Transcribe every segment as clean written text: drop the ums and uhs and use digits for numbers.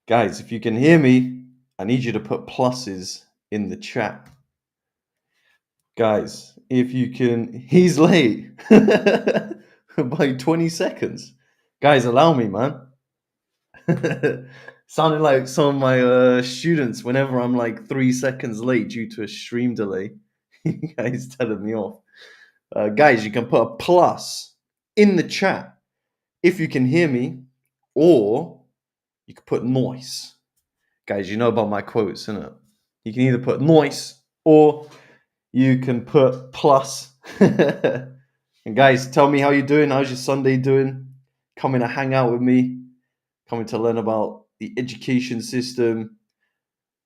Guys, if you can hear me, I need you to put pluses in the chat. Guys, if you can, he's late by 20 seconds. Guys, allow me, man. Sounding like some of my students whenever I'm like 3 seconds late due to a stream delay. You guys telling me off. Guys, you can put a plus in the chat if you can hear me, or you can put noise. Guys, you know about my quotes, innit? You can either put noise or you can put plus. And guys, tell me how you're doing. How's your Sunday doing? Coming to hang out with me, coming to learn about the education system.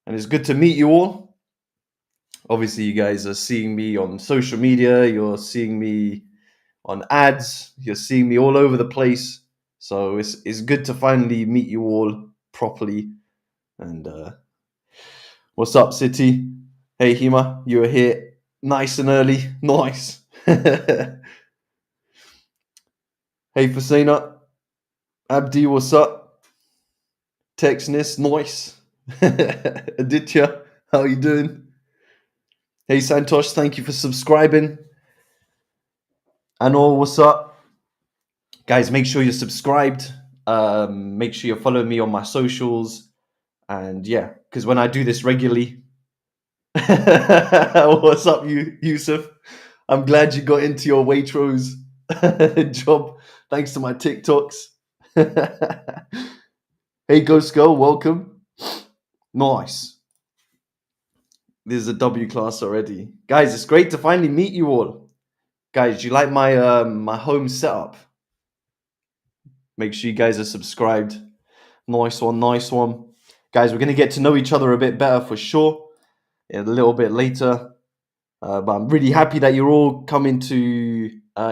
And it's good to meet you all. Obviously, you guys are seeing me on social media. You're seeing me on ads. You're seeing me all over the place. So it's good to finally meet you all properly. And what's up, City? Hey, Hema, you were here nice and early. Nice. Hey, Fasina. Abdi, what's up? Texness, nice. Aditya, how you doing? Hey, Santosh, thank you for subscribing. Anor, what's up? Guys, make sure you're subscribed. Make sure you're following me on my socials. And yeah, because when I do this regularly... What's up, Yusuf? I'm glad you got into your Waitrose job thanks to my TikToks. Hey, Ghost Girl, welcome. Nice. There's a W class already. Guys, it's great to finally meet you all. Guys, do you like my my home setup? Make sure you guys are subscribed. Nice one, nice one. Guys, we're going to get to know each other a bit better for sure a little bit later. But I'm really happy that you're all coming to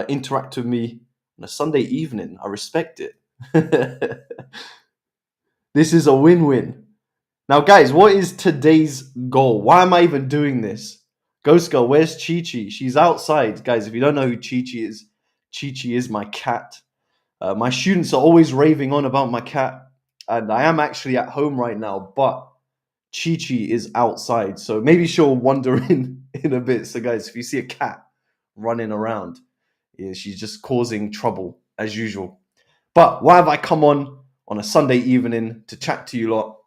interact with me on a Sunday evening. I respect it. This is a win-win. Now, guys, what is today's goal? Why am I even doing this? Ghost Girl, where's Chi-Chi? She's outside. Guys, if you don't know who Chi-Chi is my cat. My students are always raving on about my cat. And I am actually at home right now, but Chi-Chi is outside. So maybe she'll wander in a bit. So, guys, if you see a cat running around, yeah, she's just causing trouble as usual. But why have I come on a Sunday evening to chat to you lot?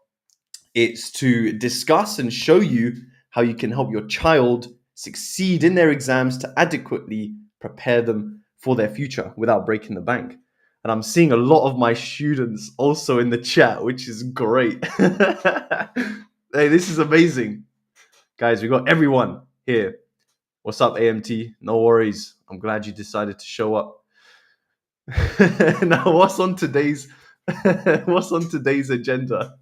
It's to discuss and show you how you can help your child succeed in their exams to adequately prepare them for their future without breaking the bank. And I'm seeing a lot of my students also in the chat, which is great. Hey, this is amazing. Guys, we got everyone here. What's up, AMT? No worries. I'm glad you decided to show up. Now, what's on today's agenda?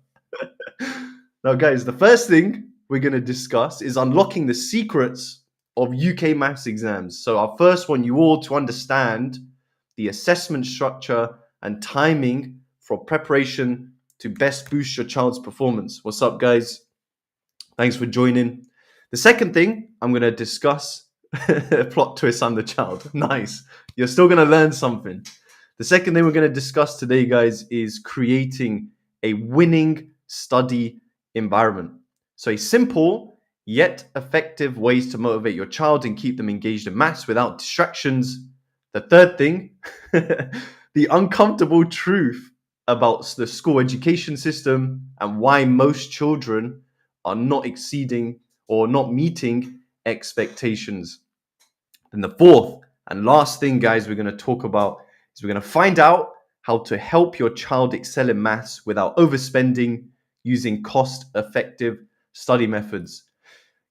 Now, guys, the first thing we're going to discuss is unlocking the secrets of UK maths exams. So our first one, you all to understand the assessment structure and timing for preparation to best boost your child's performance. What's up, guys? Thanks for joining. The second thing I'm going to discuss, plot twist, I'm the child. Nice. You're still going to learn something. The second thing we're going to discuss today, guys, is creating a winning study environment. So a simple yet effective ways to motivate your child and keep them engaged in maths without distractions. The third thing, the uncomfortable truth about the school education system and why most children are not exceeding or not meeting expectations. Then the fourth and last thing, guys, we're going to talk about is we're going to find out how to help your child excel in maths without overspending using cost-effective study methods.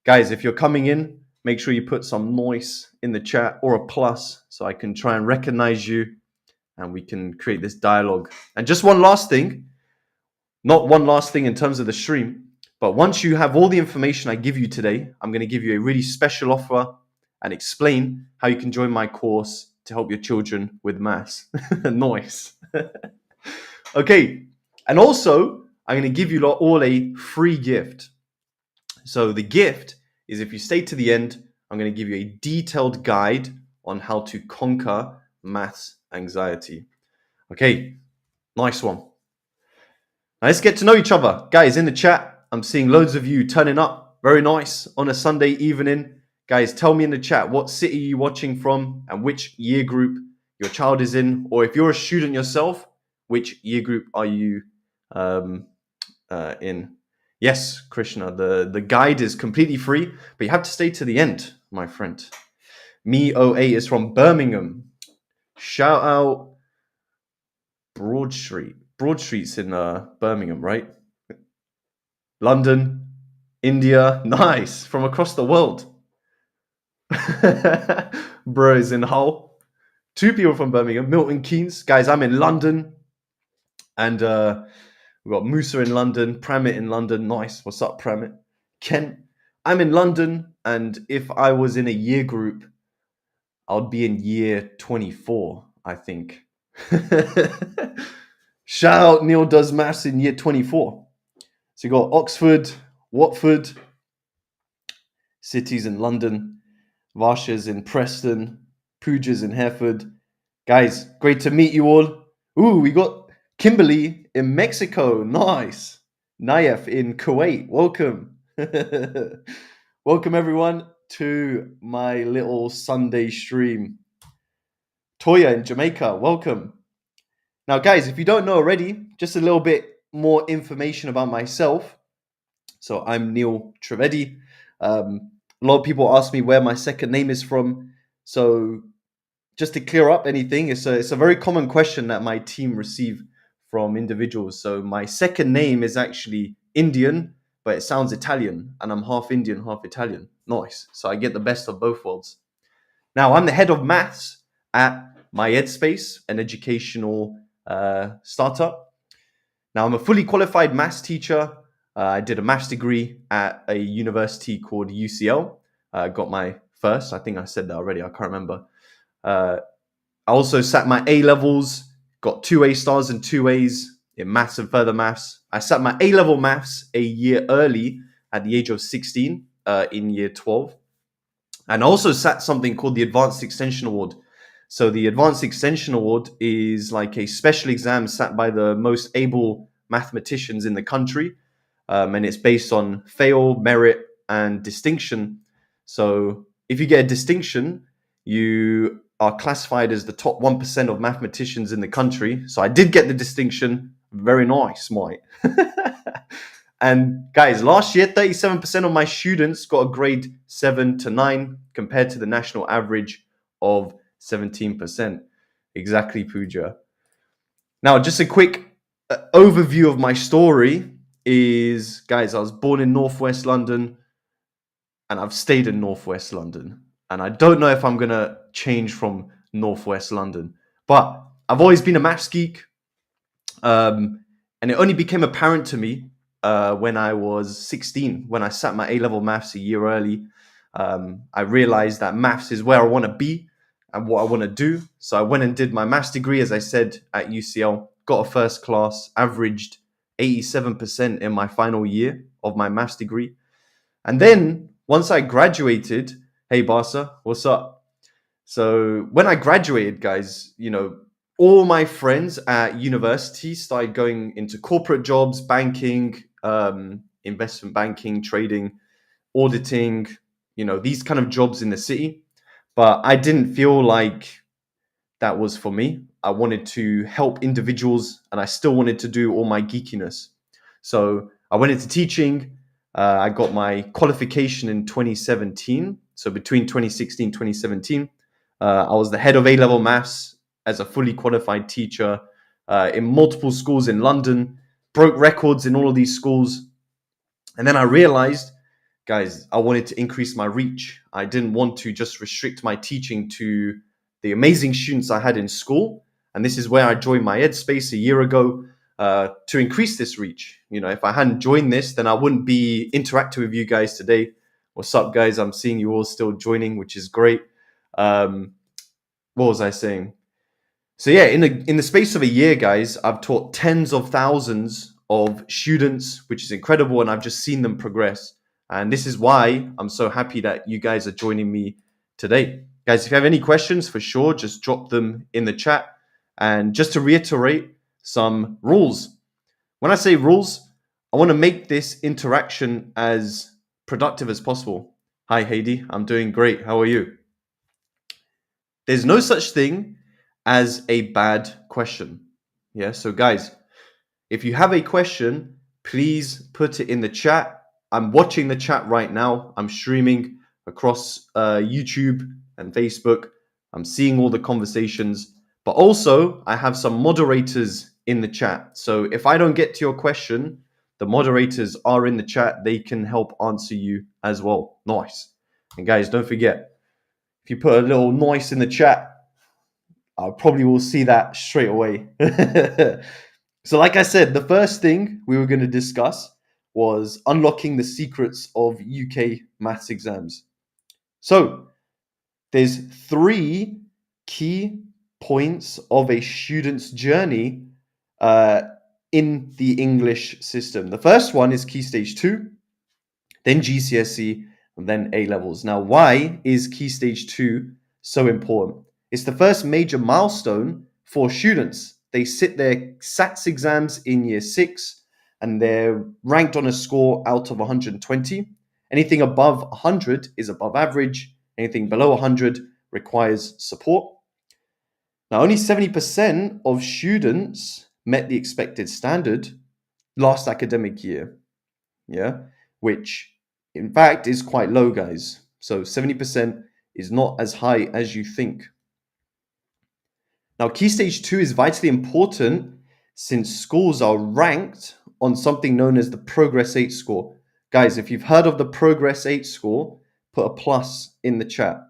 Guys, if you're coming in, make sure you put some noise in the chat or a plus so I can try and recognize you and we can create this dialogue. And just one last thing, not one last thing in terms of the stream, but once you have all the information I give you today, I'm going to give you a really special offer and explain how you can join my course to help your children with maths. Nice. Okay, and also I'm going to give you all a free gift. So the gift is, if you stay to the end, I'm going to give you a detailed guide on how to conquer maths anxiety. Okay, nice one. Now let's get to know each other. Guys, in the chat, I'm seeing loads of you turning up. Very nice on a Sunday evening. Guys, tell me in the chat what city you're watching from and which year group your child is in. Or if you're a student yourself, which year group are you in? Yes, Krishna, the guide is completely free, but you have to stay to the end, my friend. Me 08 is from Birmingham. Shout out Broad Street. Broad Street's in Birmingham, right? London, India, nice, from across the world. Bro is in Hull. 2 people from Birmingham, Milton Keynes. Guys, I'm in London. And we've got Musa in London, Pramit in London. Nice. What's up, Pramit? Kent. I'm in London. And if I was in a year group, I'd be in year 24, I think. Shout out NeilDoesMaths in year 24. So you got Oxford, Watford, cities in London, Varsha's in Preston, Pooja's in Hereford. Guys, great to meet you all. Ooh, we got Kimberly in Mexico. Nice. Nayef in Kuwait. Welcome. Welcome, everyone, to my little Sunday stream. Toya in Jamaica. Welcome. Now, guys, if you don't know already, just a little bit more information about myself. So I'm Neil Trivedi. A lot of people ask me where my second name is from. So just to clear up anything, it's a very common question that my team receive from individuals. So my second name is actually Indian, but it sounds Italian, and I'm half Indian, half Italian. Nice. So I get the best of both worlds. Now, I'm the head of maths at My Headspace, an educational startup. Now, I'm a fully qualified maths teacher. I did a maths degree at a university called UCL. Got my first. I think I said that already. I can't remember. I also sat my A-levels, got 2 A stars and 2 A's in maths and further maths. I sat my A-level maths a year early at the age of 16 in year 12. And I also sat something called the Advanced Extension Award. So the Advanced Extension Award is like a special exam sat by the most able mathematicians in the country. And it's based on fail, merit, and distinction. So if you get a distinction, you are classified as the top 1% of mathematicians in the country. So I did get the distinction. Very nice, mate. And guys, last year, 37% of my students got a grade 7 to 9 compared to the national average of 17%. Exactly, Pooja. Now, just a quick overview of my story is, guys, I was born in Northwest London and I've stayed in Northwest London. And I don't know if I'm going to change from Northwest London, but I've always been a maths geek. And it only became apparent to me when I was 16, when I sat my A-level maths a year early. I realized that maths is where I want to be and what I want to do. So I went and did my maths degree, as I said, at UCL, got a first class, averaged 87% in my final year of my maths degree. And then once I graduated, hey, Barca, what's up? So when I graduated, guys, you know, all my friends at university started going into corporate jobs, banking, investment banking, trading, auditing, you know, these kind of jobs in the city. But I didn't feel like that was for me. I wanted to help individuals and I still wanted to do all my geekiness. So I went into teaching. I got my qualification in 2017. So between 2016 and 2017, I was the head of A-level maths as a fully qualified teacher in multiple schools in London, broke records in all of these schools. And then I realized, guys, I wanted to increase my reach. I didn't want to just restrict my teaching to the amazing students I had in school. And this is where I joined my Headspace a year ago to increase this reach. You know, if I hadn't joined this, then I wouldn't be interacting with you guys today. What's up, guys? I'm seeing you all still joining, which is great. What was I saying? So yeah, in the space of a year, guys, I've taught tens of thousands of students, which is incredible, and I've just seen them progress. And this is why I'm so happy that you guys are joining me today. Guys, if you have any questions, for sure, just drop them in the chat. And just to reiterate some rules. When I say rules, I want to make this interaction as productive as possible. Hi, Heidi. I'm doing great. How are you? There's no such thing as a bad question. Yeah. So, guys, if you have a question, please put it in the chat. I'm watching the chat right now. I'm streaming across YouTube and Facebook. I'm seeing all the conversations, but also I have some moderators in the chat. So if I don't get to your question, the moderators are in the chat. They can help answer you as well. Nice. And guys, don't forget, if you put a little nice in the chat, I probably will see that straight away. So, like I said, the first thing we were going to discuss was unlocking the secrets of UK maths exams. So, there's three key points of a student's journey uh, in the English system. The first one is Key Stage 2, then GCSE, and then A levels. Now, why is Key Stage 2 so important? It's the first major milestone for students. They sit their SATs exams in year 6 and they're ranked on a score out of 120. Anything above 100 is above average, anything below 100 requires support. Now, only 70% of students met the expected standard last academic year, yeah, which in fact is quite low, guys. So 70% is not as high as you think. Now, Key Stage 2 is vitally important since schools are ranked on something known as the Progress 8 score. Guys, if you've heard of the Progress 8 score, put a plus in the chat.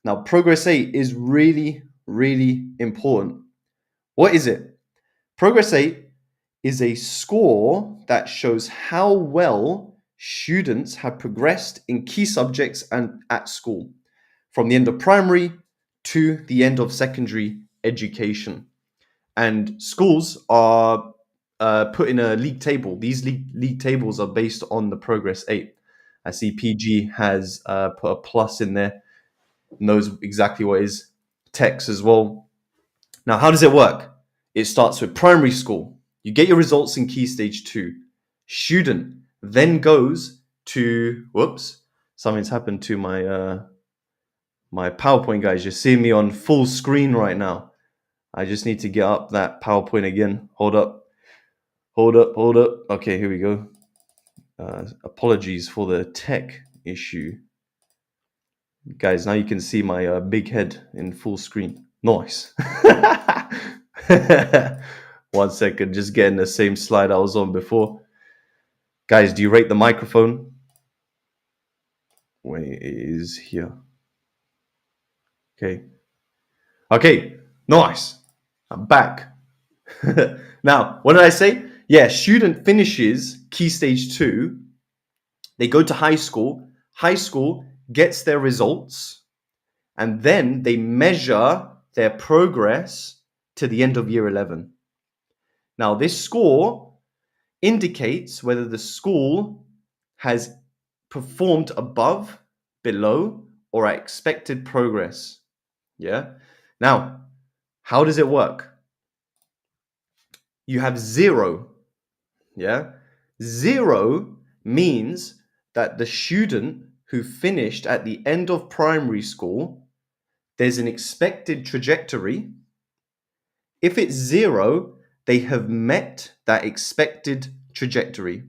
Now, Progress 8 is really, really important. What is it? Progress 8 is a score that shows how well students have progressed in key subjects and at school, from the end of primary to the end of secondary education. And schools are put in a league table. These league tables are based on the Progress 8. I see PG has put a plus in there, knows exactly what is. Tex as well. Now, how does it work? It starts with primary school. You get your results in Key Stage 2. Student then goes to, whoops, something's happened to my PowerPoint, guys. You're seeing me on full screen right now. I just need to get up that PowerPoint again. Hold up. Okay, here we go. Apologies for the tech issue. Guys, now you can see my big head in full screen. Nice. 1 second, just getting the same slide I was on before. Guys, do you rate the microphone? Wait, it is here. Okay, nice. I'm back. Now, what did I say? Yeah, student finishes Key Stage 2. They go to high school. High school gets their results. And then they measure their progress to the end of year 11. Now, this score indicates whether the school has performed above, below, or at expected progress. Yeah. Now, how does it work? You have 0. Yeah. 0 means that the student who finished at the end of primary school, there's an expected trajectory. If it's 0, they have met that expected trajectory.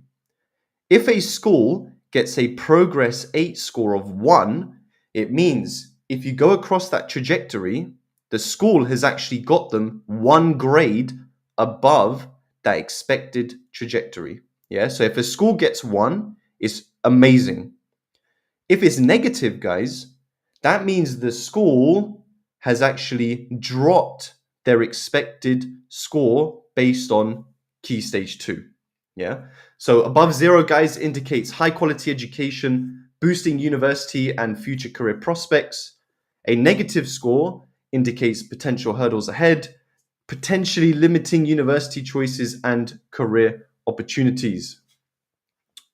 If a school gets a Progress 8 score of 1, it means if you go across that trajectory, the school has actually got them 1 grade above that expected trajectory. Yeah, so if a school gets 1, it's amazing. If it's negative, guys, that means the school has actually dropped their expected score based on Key Stage 2. Yeah. So above 0, guys, indicates high quality education, boosting university and future career prospects. A negative score indicates potential hurdles ahead, potentially limiting university choices and career opportunities.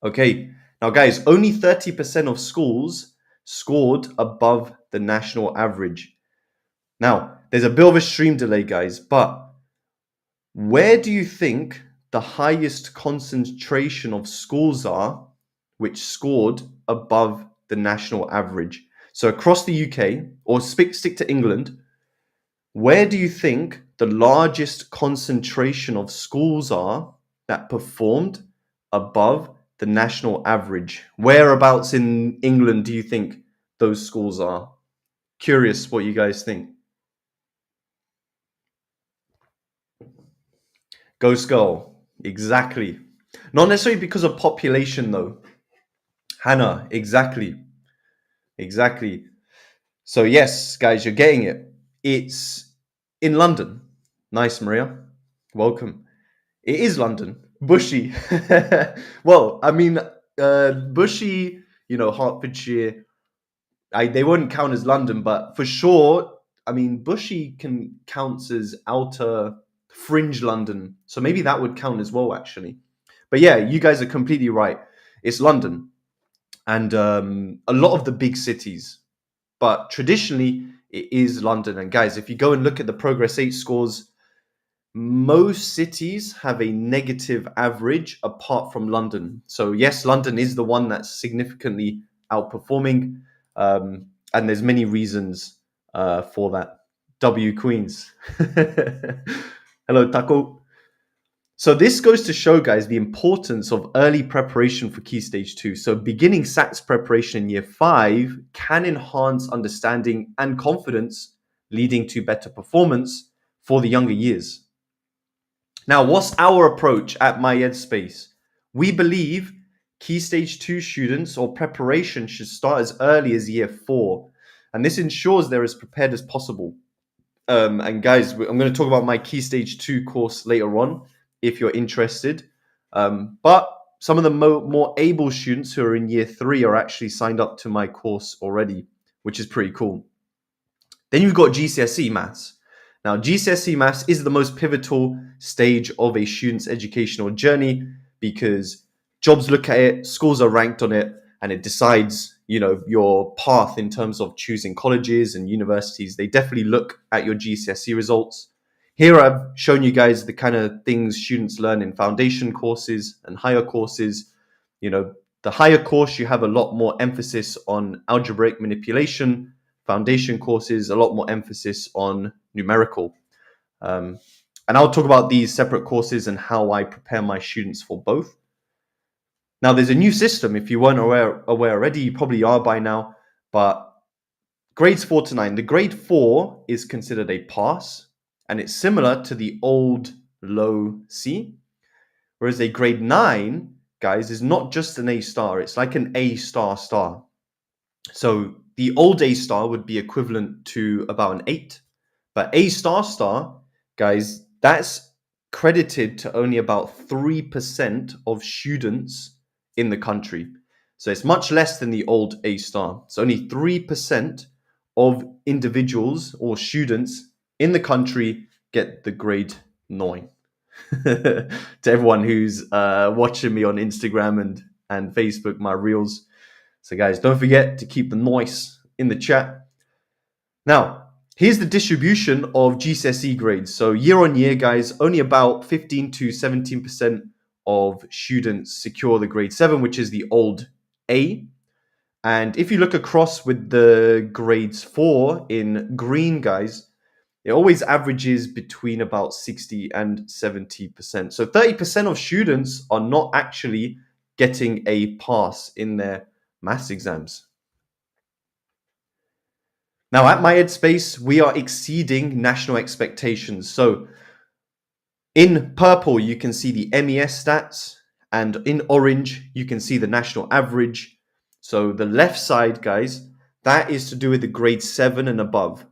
Okay. Now, guys, only 30% of schools scored above the national average. Now, there's a bit of a stream delay, guys, but where do you think the highest concentration of schools are which scored above the national average? So across the UK, or stick to England, where do you think the largest concentration of schools are that performed above the national average? Whereabouts in England do you think those schools are? Curious what you guys think. Go Skull. Exactly. Not necessarily because of population, though. Hannah, exactly. Exactly. So, yes, guys, you're getting it. It's in London. Nice, Maria. Welcome. It is London. Bushy. Well, I mean, Bushy, Hertfordshire, they wouldn't count as London, but for sure, I mean, Bushy can counts as outer fringe London. So maybe that would count as well, actually. But yeah, you guys are completely right. It's London and a lot of the big cities. But traditionally, it is London. And guys, if you go and look at the Progress 8 scores, most cities have a negative average apart from London. So yes, London is the one that's significantly outperforming. And there's many reasons for that. W Queens. Hello, Taco. So this goes to show, guys, the importance of early preparation for Key Stage 2. So beginning SATs preparation in Year 5 can enhance understanding and confidence, leading to better performance for the younger years. Now, what's our approach at MyEdspace? We believe Key Stage 2 students or preparation should start as early as Year 4. And this ensures they're as prepared as possible. And guys, I'm going to talk about my Key Stage 2 course later on, if you're interested. But some of the more able students who are in Year 3 are actually signed up to my course already, which is pretty cool. Then you've got GCSE Maths. Now, GCSE Maths is the most pivotal stage of a student's educational journey because jobs look at it, schools are ranked on it, and it decides, your path in terms of choosing colleges and universities. They definitely look at your GCSE results. Here I've shown you guys the kind of things students learn in foundation courses and higher courses. The higher course, you have a lot more emphasis on algebraic manipulation. Foundation courses, a lot more emphasis on numerical. And I'll talk about these separate courses and how I prepare my students for both. Now, there's a new system. If you weren't aware already, you probably are by now. But grades 4 to 9, the grade 4 is considered a pass, and it's similar to the old low C. Whereas a grade 9, guys, is not just an A star. It's like an A star star. So the old A star would be equivalent to about an 8. But A star star, guys, that's credited to only about 3% of students in the country. So it's much less than the old A star. So only 3% of individuals or students in the country get the grade 9. To everyone who's watching me on Instagram and Facebook, my reels. So guys, don't forget to keep the noise in the chat. Now, here's the distribution of GCSE grades. So year on year, guys, only about 15 to 17% of students secure the grade 7, which is the old A. And if you look across with the grades 4 in green, guys, it always averages between about 60 and 70%. So 30% of students are not actually getting a pass in their maths exams. Now, at MyEdspace, we are exceeding national expectations. So in purple, you can see the MES stats, and in orange, you can see the national average. So the left side, guys, that is to do with the grade 7 and above.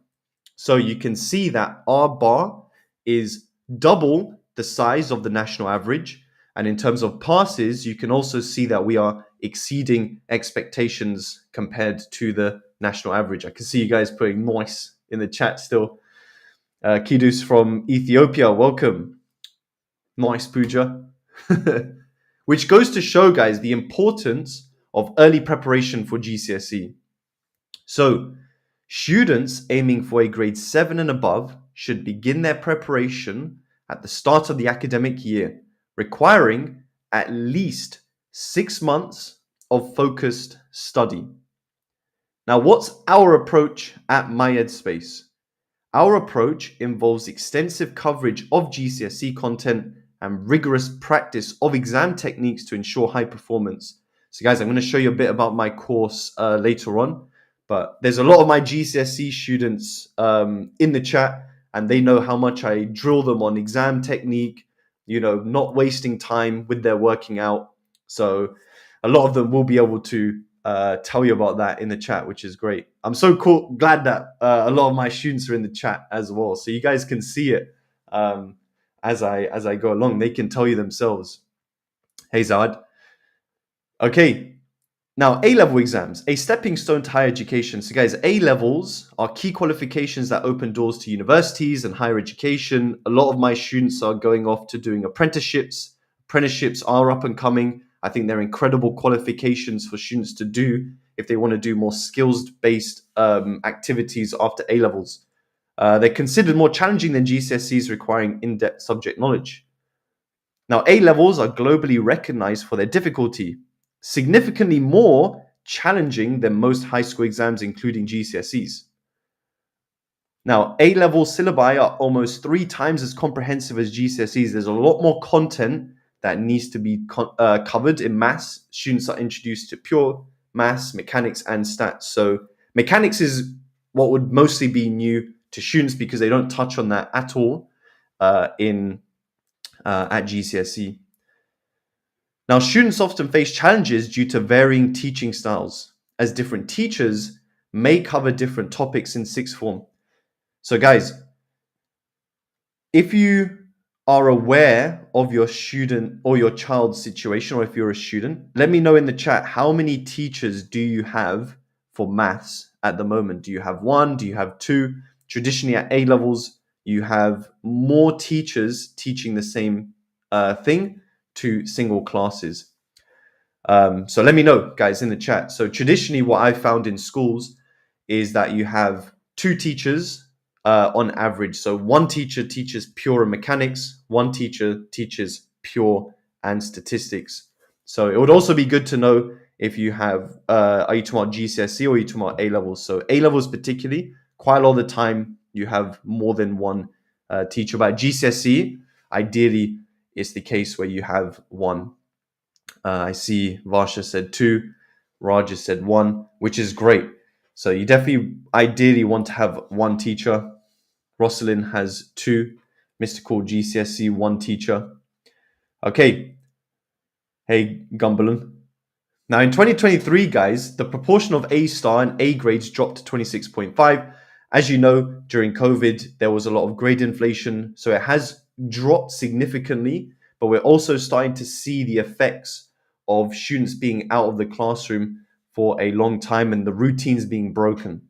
So you can see that our bar is double the size of the national average. And in terms of passes, you can also see that we are exceeding expectations compared to the national average. I can see you guys putting nice in the chat still. Kidus from Ethiopia, welcome. Nice, Pooja. Which goes to show, guys, the importance of early preparation for GCSE. So, students aiming for a grade 7 and above should begin their preparation at the start of the academic year requiring at least 6 months of focused study. Now, what's our approach at MyEdspace? Our approach involves extensive coverage of GCSE content and rigorous practice of exam techniques to ensure high performance. So guys, I'm going to show you a bit about my course later on, but there's a lot of my GCSE students in the chat, and they know how much I drill them on exam technique, not wasting time with their working out. So a lot of them will be able to tell you about that in the chat, which is great. I'm so glad that a lot of my students are in the chat as well, so you guys can see it as I go along. They can tell you themselves. Hey Zad. Okay, now A-level exams, a stepping stone to higher education. So guys, A-levels are key qualifications that open doors to universities and higher education. A lot of my students are going off to doing apprenticeships. Apprenticeships are up and coming. I think they're incredible qualifications for students to do if they want to do more skills-based activities after A-levels. They're considered more challenging than GCSEs, requiring in-depth subject knowledge. Now, A-levels are globally recognized for their difficulty, significantly more challenging than most high school exams, including GCSEs. Now, A-level syllabi are almost 3 times as comprehensive as GCSEs. There's a lot more content that needs to be covered in maths. Students are introduced to pure maths, mechanics, and stats. So mechanics is what would mostly be new to students because they don't touch on that at all at GCSE. Now, students often face challenges due to varying teaching styles, as different teachers may cover different topics in sixth form. So guys, if you are aware of your student or your child's situation, or if you're a student, let me know in the chat, how many teachers do you have for maths at the moment? Do you have 1? Do you have 2? Traditionally at A-levels, you have more teachers teaching the same thing to single classes. So let me know, guys, in the chat. So traditionally, what I found in schools is that you have 2 teachers on average. So 1 teacher teaches pure and mechanics, 1 teacher teaches pure and statistics. So it would also be good to know if you have, are you talking about GCSE or are you talking about A-levels? So A-levels particularly, quite a lot of the time you have more than 1 teacher. But GCSE, ideally, it's the case where you have 1. I see Varsha said 2, Raj said 1, which is great. So you definitely ideally want to have 1 teacher. Rosalind has 2. Mystical GCSE, 1 teacher. Okay. Hey, Gumberland. Now in 2023, guys, the proportion of A star and A grades dropped to 26.5. As you know, during COVID, there was a lot of grade inflation. So it has dropped significantly, but we're also starting to see the effects of students being out of the classroom for a long time and the routines being broken.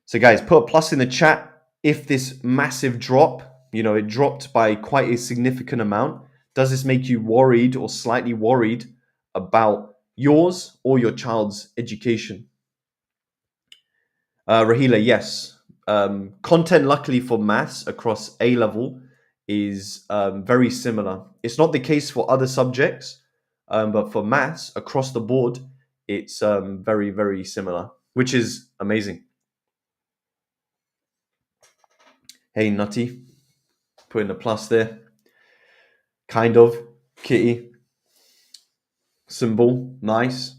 So guys, put a plus in the chat if this massive drop, it dropped by quite a significant amount. Does this make you worried or slightly worried about yours or your child's education? Rahila, yes. Content, luckily for maths across A-level, is very similar. It's not the case for other subjects, but for maths across the board, it's very, very similar, which is amazing. Hey, Nutty, putting a plus there. Kind of. Kitty. Symbol. Nice.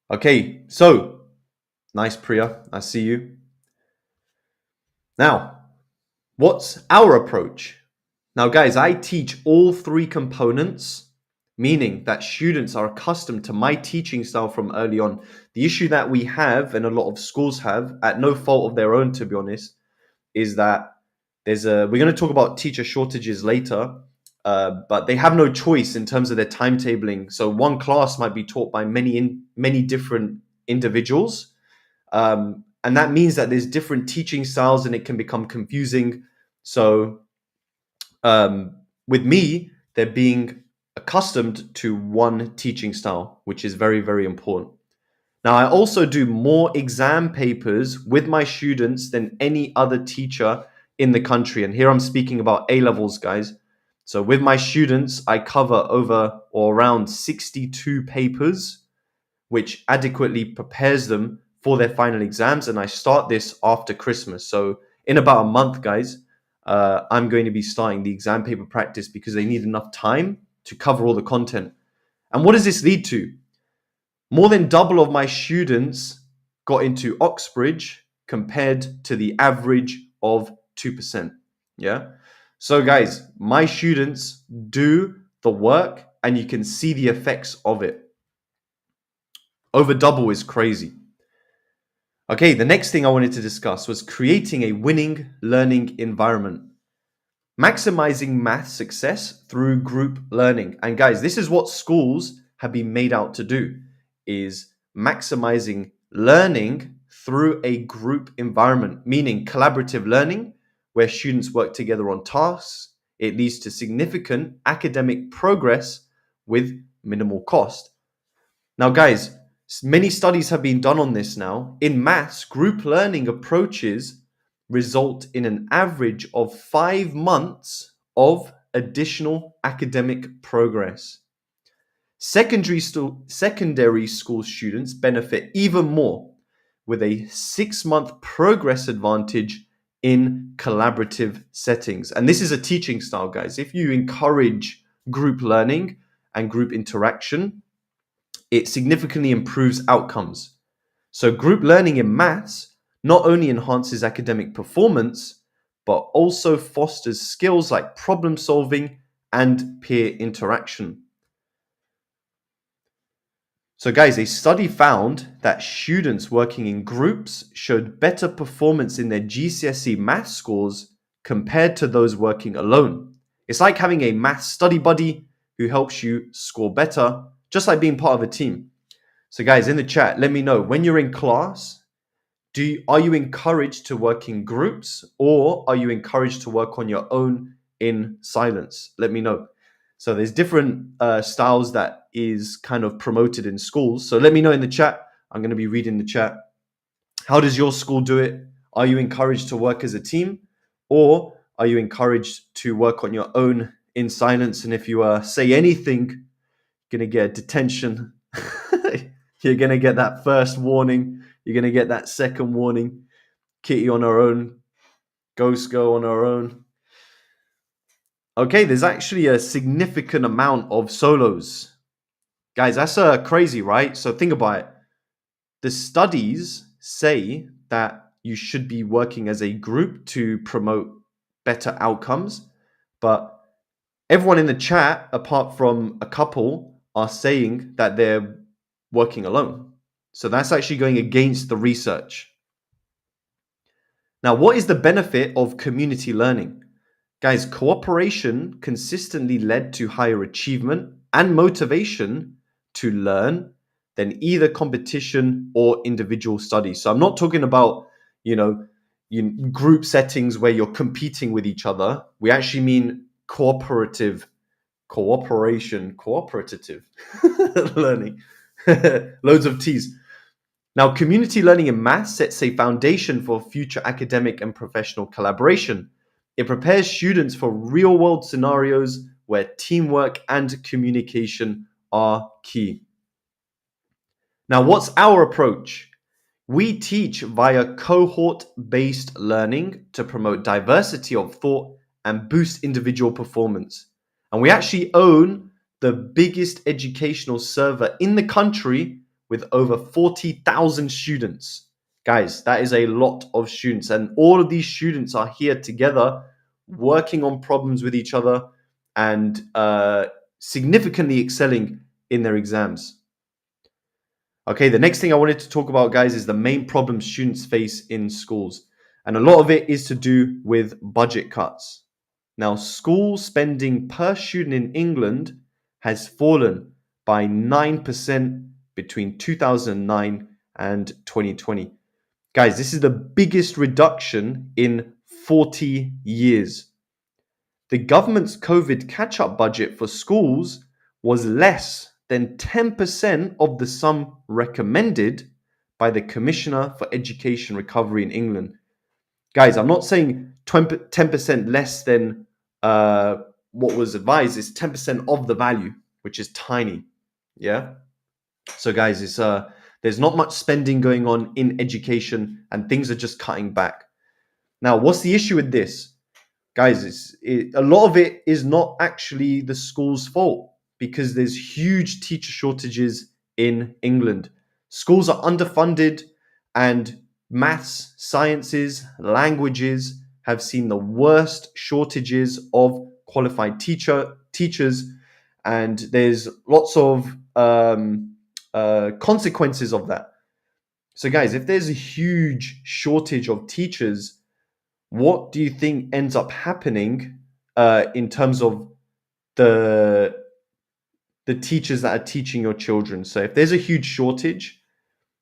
Okay, so nice, Priya. I see you. Now, what's our approach? Now, guys, I teach all 3 components, meaning that students are accustomed to my teaching style from early on. The issue that we have, and a lot of schools have, at no fault of their own, to be honest, is that we're going to talk about teacher shortages later, but they have no choice in terms of their timetabling. So one class might be taught by many different individuals. And that means that there's different teaching styles and it can become confusing. So with me, they're being accustomed to one teaching style, which is very, very important. Now, I also do more exam papers with my students than any other teacher in the country. And here I'm speaking about A-levels, guys. So with my students, I cover over or around 62 papers, which adequately prepares them for their final exams. And I start this after Christmas. So in about a month, guys, I'm going to be starting the exam paper practice because they need enough time to cover all the content. And what does this lead to? More than double of my students got into Oxbridge compared to the average of 2%. Yeah. So, guys, my students do the work and you can see the effects of it. Over double is crazy. Okay, the next thing I wanted to discuss was creating a winning learning environment. Maximizing math success through group learning. And guys, this is what schools have been made out to do, is maximizing learning through a group environment, meaning collaborative learning, where students work together on tasks. It leads to significant academic progress with minimal cost. Now, guys, many studies have been done on this now. In maths, group learning approaches result in an average of 5 months of additional academic progress. Secondary school students benefit even more with a 6-month progress advantage in collaborative settings. And this is a teaching style, guys. If you encourage group learning and group interaction, it significantly improves outcomes. So group learning in maths not only enhances academic performance, but also fosters skills like problem solving and peer interaction. So guys, a study found that students working in groups showed better performance in their GCSE math scores compared to those working alone. It's like having a math study buddy who helps you score better, just like being part of a team. So guys, in the chat, let me know, when you're in class, are you encouraged to work in groups, or are you encouraged to work on your own in silence? Let me know. So there's different styles that is kind of promoted in schools. So let me know in the chat. I'm going to be reading the chat. How does your school do it? Are you encouraged to work as a team, or are you encouraged to work on your own in silence? And if you say anything, you're going to get detention. You're going to get that first warning. You're going to get that second warning. Kitty on her own. Ghost girl on her own. Okay, there's actually a significant amount of solos. Guys, that's crazy, right? So think about it. The studies say that you should be working as a group to promote better outcomes. But everyone in the chat, apart from a couple, are saying that they're working alone. So that's actually going against the research. Now, what is the benefit of community learning? Guys, cooperation consistently led to higher achievement and motivation to learn than either competition or individual study. So I'm not talking about, group settings where you're competing with each other. We actually mean cooperative learning. Loads of T's. Now, community learning in maths sets a foundation for future academic and professional collaboration. It prepares students for real-world scenarios where teamwork and communication are key. Now, what's our approach? We teach via cohort-based learning to promote diversity of thought and boost individual performance. And we actually own the biggest educational server in the country with over 40,000 students. Guys, that is a lot of students. And all of these students are here together, working on problems with each other and significantly excelling in their exams. Okay, the next thing I wanted to talk about, guys, is the main problems students face in schools. And a lot of it is to do with budget cuts. Now, school spending per student in England has fallen by 9% between 2009 and 2020. Guys, this is the biggest reduction in 40 years. The government's COVID catch-up budget for schools was less than 10% of the sum recommended by the Commissioner for Education Recovery in England. Guys, I'm not saying 10% less than what was advised is 10% of the value, which is tiny. Yeah. So guys, it's there's not much spending going on in education, and things are just cutting back. Now, what's the issue with this? Guys, a lot of it is not actually the school's fault, because there's huge teacher shortages in England. Schools are underfunded, and maths, sciences, languages have seen the worst shortages of qualified teachers, and there's lots of consequences of that. So, guys, if there's a huge shortage of teachers, what do you think ends up happening in terms of the teachers that are teaching your children? So if there's a huge shortage,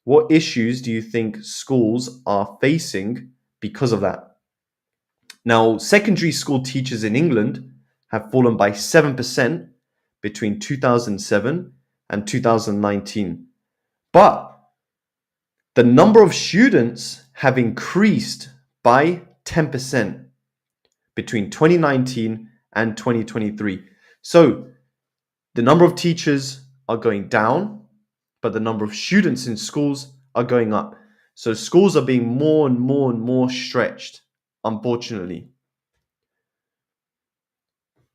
what issues do you think schools are facing because of that? Now, secondary school teachers in England have fallen by 7% between 2007 and 2019. But the number of students have increased by 10% between 2019 and 2023. So the number of teachers are going down, but the number of students in schools are going up. So schools are being more and more and more stretched, unfortunately.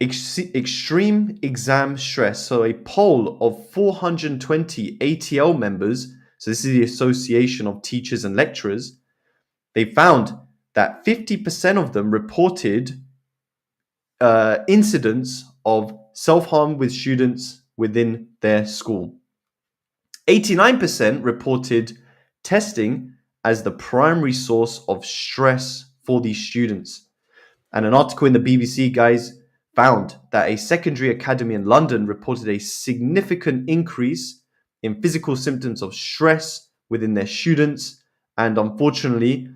Extreme exam stress. So a poll of 420 ATL members, so this is the Association of Teachers and Lecturers, they found that 50% of them reported incidents of self-harm with students within their school. 89% reported testing as the primary source of stress for these students. And an article in the BBC, guys, found that a secondary academy in London reported a significant increase in physical symptoms of stress within their students, and unfortunately,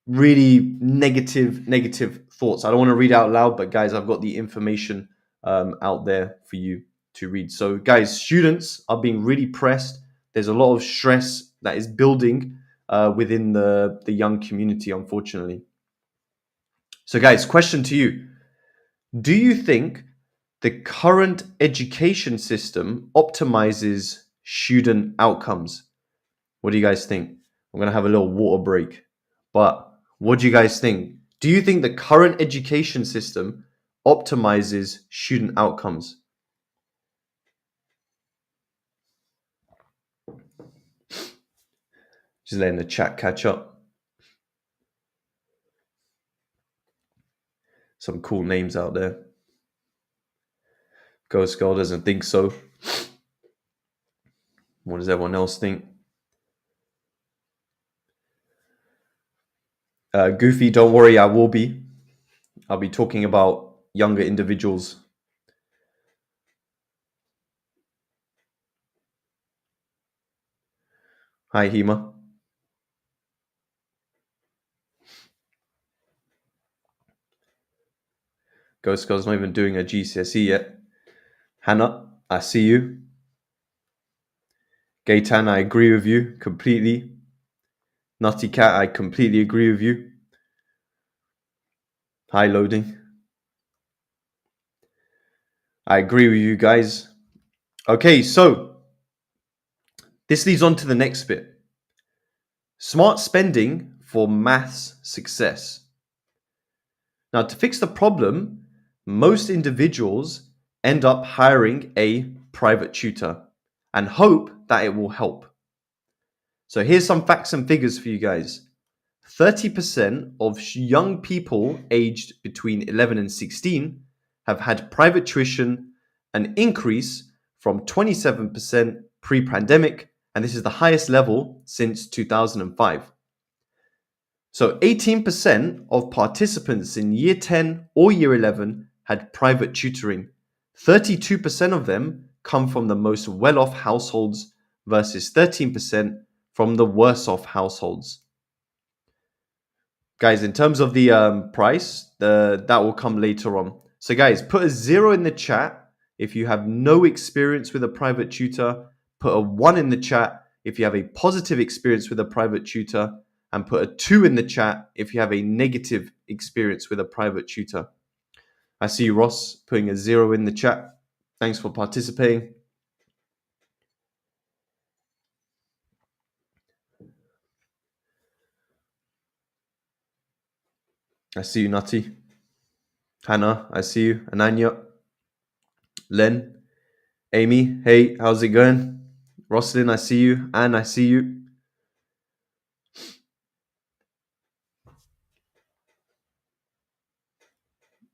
really negative thoughts. I don't want to read out loud, but guys, I've got the information out there for you to read. So guys, students are being really pressed. There's a lot of stress that is building within the young community, unfortunately. So guys, question to you. Do you think the current education system optimizes student outcomes? What do you guys think? I'm going to have a little water break. But what do you guys think? Do you think the current education system optimizes student outcomes? Just letting the chat catch up. Some cool names out there. Ghost Girl doesn't think so. What does everyone else think? Goofy, don't worry, I will be. I'll be talking about younger individuals. Hi, Hema. Ghost Girl's not even doing her GCSE yet. Hannah, I see you. Gaytan, I agree with you completely. Nutty Cat, I completely agree with you. Hi, Loading. I agree with you guys. Okay, so this leads on to the next bit. Smart spending for maths success. Now, to fix the problem, most individuals end up hiring a private tutor and hope that it will help. So here's some facts and figures for you guys. 30% of young people aged between 11 and 16 have had private tuition, an increase from 27% pre-pandemic, and this is the highest level since 2005. So 18% of participants in year 10 or year 11 had private tutoring. 32% of them come from the most well-off households versus 13% from the worse-off households. Guys, in terms of the price, that will come later on. So guys, put a 0 in the chat if you have no experience with a private tutor. Put a 1 in the chat if you have a positive experience with a private tutor. And put a 2 in the chat if you have a negative experience with a private tutor. I see you, Ross, putting a 0 in the chat. Thanks for participating. I see you, Nutty. Hannah, I see you. Ananya, Len, Amy, hey, how's it going? Roslyn, I see you. Anne, I see you.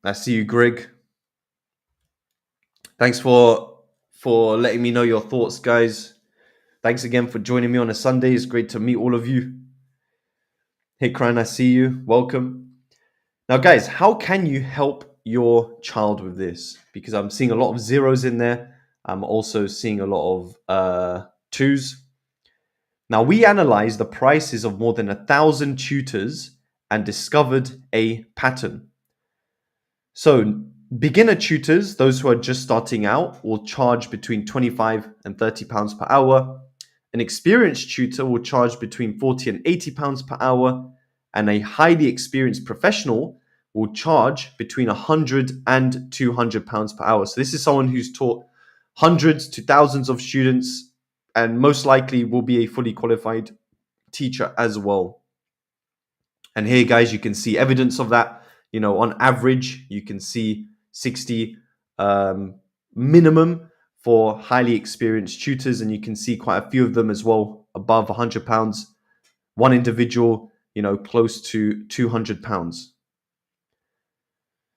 I see you, Greg. Thanks for letting me know your thoughts, guys. Thanks again for joining me on a Sunday. It's great to meet all of you. Hey, Cran, I see you. Welcome. Now, guys, how can you help your child with this? Because I'm seeing a lot of zeros in there. I'm also seeing a lot of twos. Now, we analyzed the prices of more than 1,000 tutors and discovered a pattern. So, beginner tutors, those who are just starting out, will charge between 25 and 30 pounds per hour. An experienced tutor will charge between 40 and 80 pounds per hour. And a highly experienced professional will charge between 100 and 200 pounds per hour. So, this is someone who's taught hundreds to thousands of students and most likely will be a fully qualified teacher as well. And here, guys, you can see evidence of that. You know, on average, you can see 60 minimum for highly experienced tutors, and you can see quite a few of them as well above 100 pounds. One individual, you know, close to 200 pounds.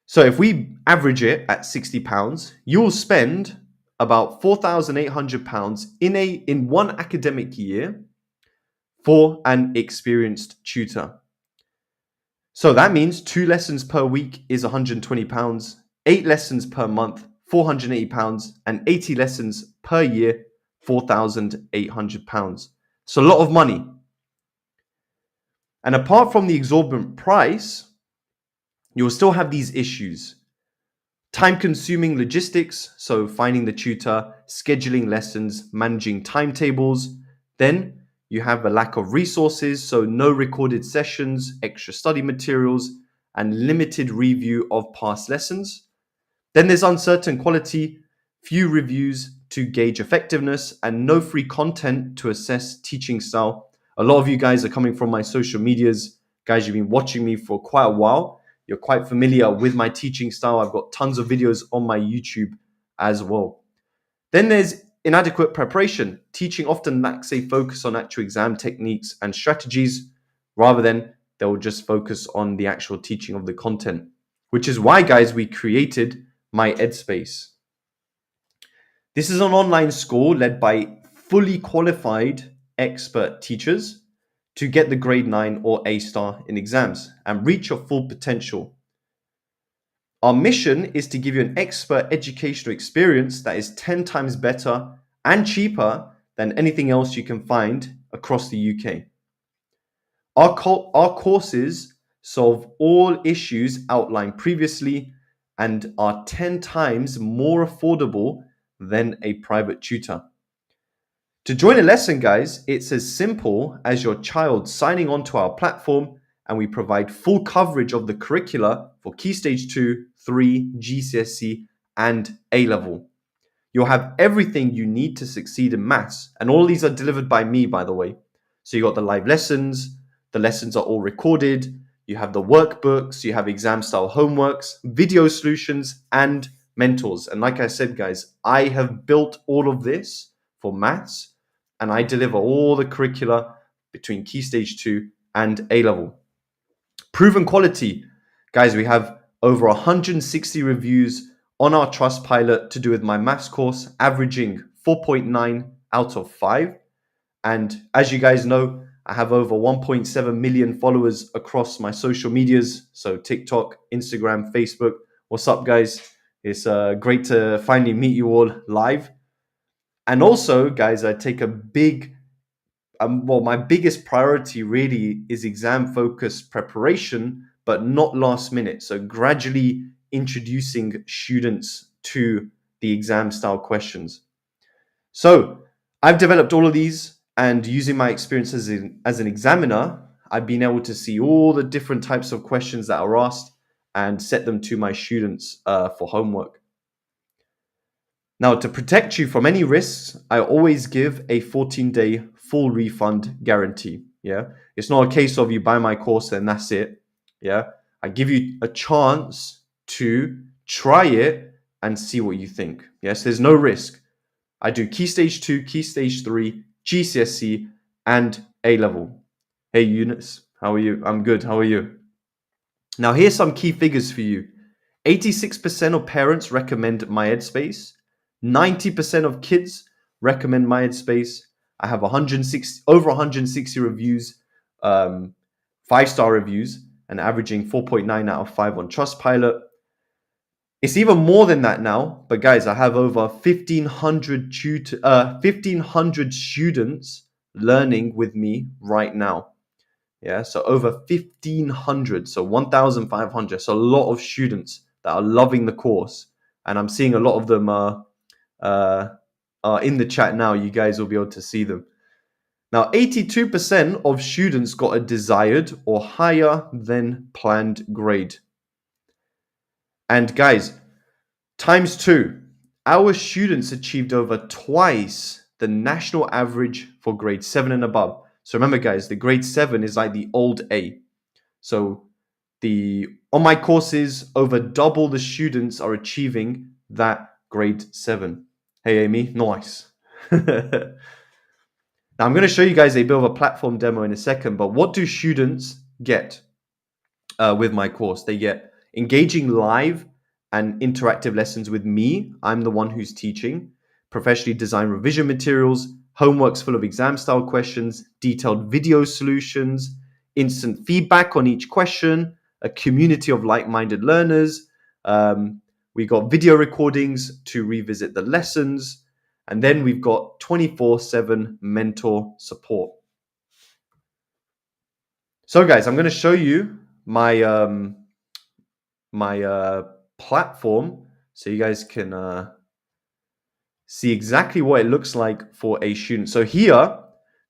So if we average it at 60 pounds, you'll spend about 4,800 pounds in one academic year for an experienced tutor. So that means 2 lessons per week is 120 pounds, 8 lessons per month, 480 pounds, and 80 lessons per year, 4,800 pounds. So a lot of money. And apart from the exorbitant price, you'll still have these issues. Time-consuming logistics, so finding the tutor, scheduling lessons, managing timetables. Then you have a lack of resources, so no recorded sessions, extra study materials, and limited review of past lessons. Then there's uncertain quality, few reviews to gauge effectiveness, and no free content to assess teaching style. A lot of you guys are coming from my social medias. Guys, you've been watching me for quite a while. You're quite familiar with my teaching style. I've got tons of videos on my YouTube as well. Then there's inadequate preparation. Teaching often lacks a focus on actual exam techniques and strategies, rather than they'll just focus on the actual teaching of the content, which is why, guys, we created My EdSpace. This is an online school led by fully qualified expert teachers to get the grade 9 or A star in exams and reach your full potential. Our mission is to give you an expert educational experience that is 10 times better and cheaper than anything else you can find across the UK. Our courses solve all issues outlined previously and are 10 times more affordable than a private tutor. To join a lesson, guys, it's as simple as your child signing on to our platform, and we provide full coverage of the curricula for Key Stage 2, 3, GCSE, and A-Level. You'll have everything you need to succeed in maths, and all these are delivered by me, by the way. So you got the live lessons, the lessons are all recorded, you have the workbooks, you have exam-style homeworks, video solutions, and mentors. And like I said, guys, I have built all of this for maths, and I deliver all the curricula between Key Stage 2 and A-Level. Proven quality. Guys, we have over 160 reviews on our Trustpilot to do with my maths course, averaging 4.9 out of 5. And as you guys know, I have over 1.7 million followers across my social medias. So TikTok, Instagram, Facebook. What's up, guys? It's great to finally meet you all live. And also, guys, I take a big, my biggest priority really is exam-focused preparation, but not last minute. So gradually introducing students to the exam-style questions. So I've developed all of these, and using my experience as an examiner, I've been able to see all the different types of questions that are asked and set them to my students for homework. Now, to protect you from any risks, I always give a 14-day full refund guarantee. Yeah, it's not a case of you buy my course and that's it. Yeah, I give you a chance to try it and see what you think. Yes, there's no risk. I do Key Stage 2, Key Stage 3, GCSE, and A level. Hey, Eunice, how are you? I'm good. How are you? Now, here's some key figures for you. 86% of parents recommend My Headspace. 90% of kids recommend My Headspace. I have over 160 reviews, 5-star reviews, and averaging 4.9 out of 5 on Trustpilot. It's even more than that now, but guys, I have over 1,500 students learning with me right now. Yeah, so over 1,500, so 1,500. So a lot of students that are loving the course, and I'm seeing a lot of them are in the chat now. You guys will be able to see them. Now, 82% of students got a desired or higher than planned grade. And guys, times 2, our students achieved over twice the national average for grade 7 and above. So remember, guys, the grade 7 is like the old A. So on my courses, over double the students are achieving that grade 7. Hey, Amy, nice. Now, I'm going to show you guys a bit of a platform demo in a second, but what do students get with my course? They get engaging live and interactive lessons with me. I'm the one who's teaching. Professionally designed revision materials, homeworks full of exam-style questions, detailed video solutions, instant feedback on each question, a community of like-minded learners. We got video recordings to revisit the lessons. And then we've got 24/7 mentor support. So guys, I'm going to show you my platform so you guys can see exactly what it looks like for a student. So here,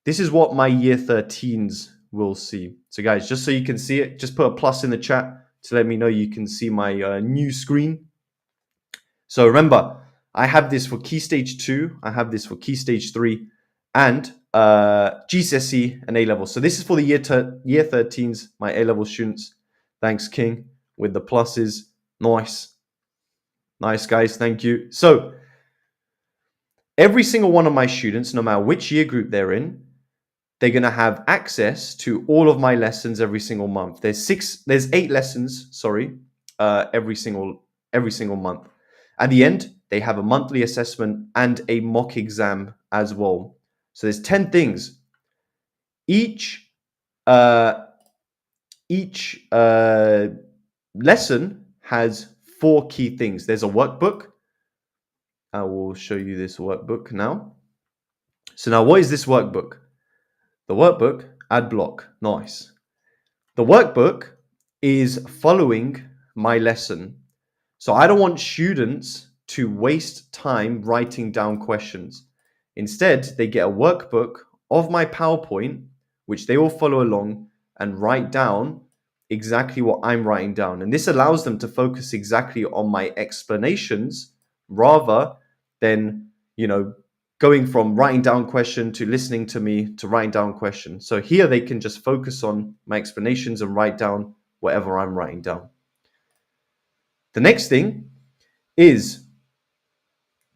this is what my year 13s will see. So guys, just so you can see it, just put a plus in the chat to let me know you can see my new screen. So remember, I have this for Key Stage 2, I have this for Key Stage 3, and GCSE and A-level. So this is for the year 13s, my A-level students. Thanks, King, with the pluses. Nice. Nice, guys. Thank you. So every single one of my students, no matter which year group they're in, they're going to have access to all of my lessons every single month. There's 8 lessons, every single month. At the end, they have a monthly assessment and a mock exam as well. So there's 10 things. Each lesson has 4 key things. There's a workbook. I will show you this workbook now. So now, what is this workbook? The workbook, ad block, nice. The workbook is following my lesson. So I don't want students to waste time writing down questions. Instead, they get a workbook of my PowerPoint, which they will follow along and write down exactly what I'm writing down. And this allows them to focus exactly on my explanations rather than, going from writing down question to listening to me to writing down question. So here they can just focus on my explanations and write down whatever I'm writing down. The next thing is,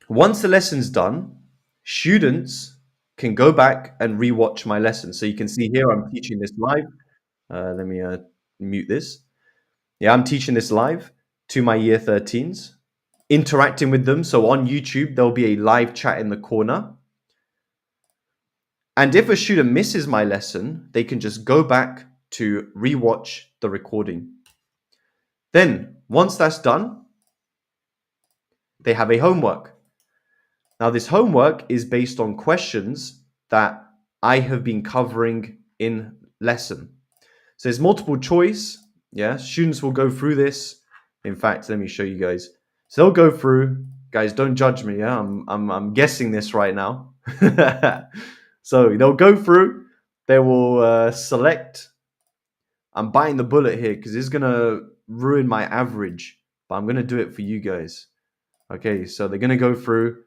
once the lesson's done, students can go back and rewatch my lesson. So you can see here I'm teaching this live. Let me mute this. Yeah, I'm teaching this live to my year 13s, interacting with them. So on YouTube, there'll be a live chat in the corner. And if a student misses my lesson, they can just go back to rewatch the recording. Then, once that's done, they have a homework. Now, this homework is based on questions that I have been covering in lesson. So there's multiple choice. Yeah, students will go through this. In fact, let me show you guys. So they'll go through. Guys, don't judge me. Yeah, I'm guessing this right now. So they'll go through. They will select. I'm biting the bullet here because it's gonna ruin my average, but I'm going to do it for you guys. Okay, so they're going to go through.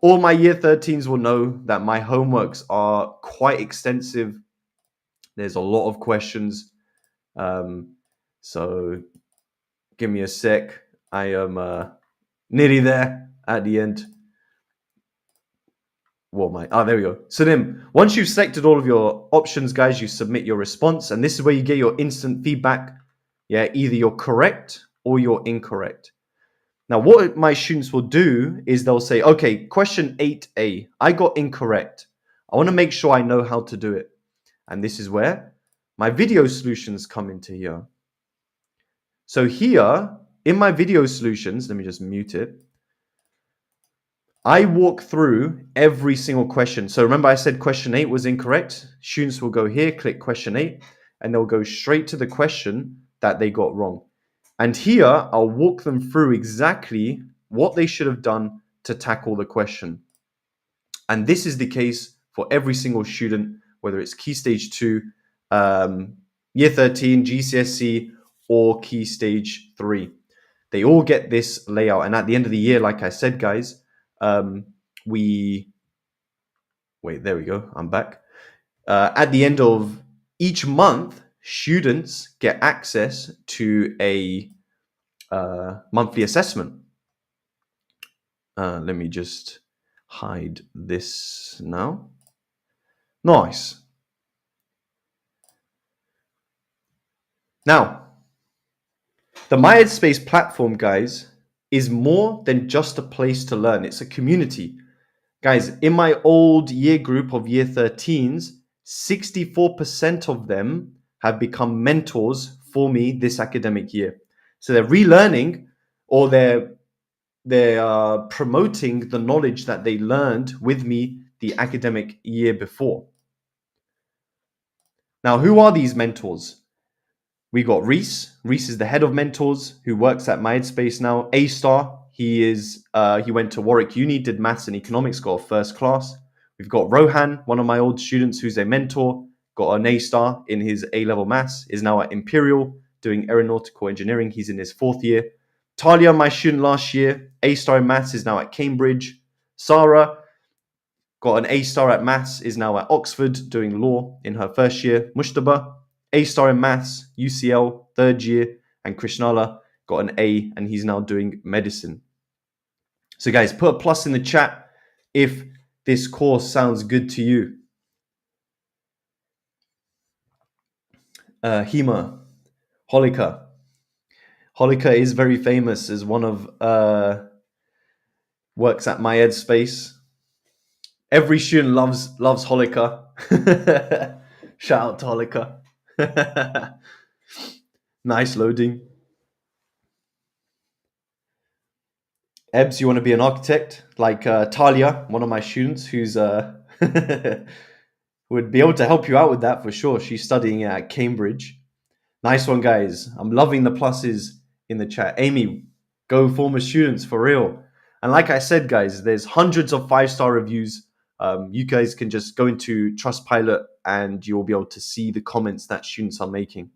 All my year 13s will know that my homeworks are quite extensive. There's a lot of questions. So give me a sec. I am nearly there at the end. There we go. So then, once you've selected all of your options, guys, you submit your response, and this is where you get your instant feedback. Yeah, either you're correct or you're incorrect. Now, what my students will do is they'll say, okay, question 8A, I got incorrect. I want to make sure I know how to do it. And this is where my video solutions come into here. So here, in my video solutions, let me just mute it. I walk through every single question. So remember I said question 8 was incorrect. Students will go here, click question 8, and they'll go straight to the question that they got wrong. And here, I'll walk them through exactly what they should have done to tackle the question. And this is the case for every single student, whether it's Key Stage 2, Year 13, GCSE, or Key Stage 3. They all get this layout. And at the end of the year, like I said, guys, there we go. I'm back. At the end of each month, students get access to a monthly assessment. Let me just hide this now. Nice. Now, the MyHeadspace platform, guys, is more than just a place to learn. It's a community. Guys, in my old year group of year 13s, 64% of them have become mentors for me this academic year. So they're relearning, or they're promoting the knowledge that they learned with me the academic year before. Now, who are these mentors? We got Reese. Reese is the head of mentors who works at MyHeadspace now. A-star. He went to Warwick Uni, did maths and economics, got a first class. We've got Rohan, one of my old students who's a mentor, got an A-star in his A-level maths, is now at Imperial doing aeronautical engineering. He's in his 4th year. Talia, my student last year, A-star in maths, is now at Cambridge. Sarah got an A-star at maths, is now at Oxford doing law in her 1st year. Mushtaba, A-star in maths, UCL, 3rd year. And Krishnala got an A and he's now doing medicine. So guys, put a plus in the chat if this course sounds good to you. Hema, Holika. Holika is very famous as one of, works at MyHeadspace. Every student loves Holika. Shout out to Holika. Nice loading. Ebs, you want to be an architect? Like Talia, one of my students, who's would be able to help you out with that for sure. She's studying at Cambridge. Nice one, guys. I'm loving the pluses in the chat. Amy, go former students for real. And like I said, guys, there's hundreds of 5-star reviews. You guys can just go into Trustpilot and you'll be able to see the comments that students are making.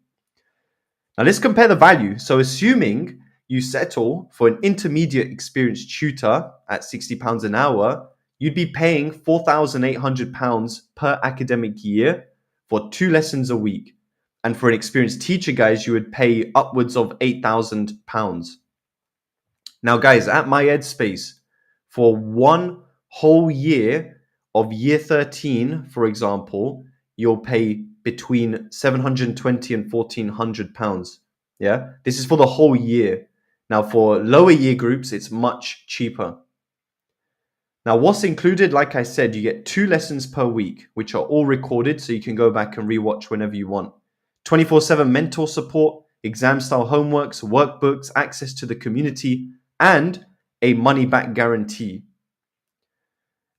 Now let's compare the value. So assuming you settle for an intermediate experienced tutor at £60 an hour, you'd be paying £4,800 per academic year for 2 lessons a week. And for an experienced teacher, guys, you would pay upwards of £8,000. Now, guys, at MyHeadspace, for 1 whole year of year 13, for example, you'll pay between £720 and £1,400. Yeah, this is for the whole year. Now, for lower year groups, it's much cheaper. Now, what's included? Like I said, you get 2 lessons per week, which are all recorded, so you can go back and rewatch whenever you want. 24/7 mentor support, exam-style homeworks, workbooks, access to the community, and a money-back guarantee.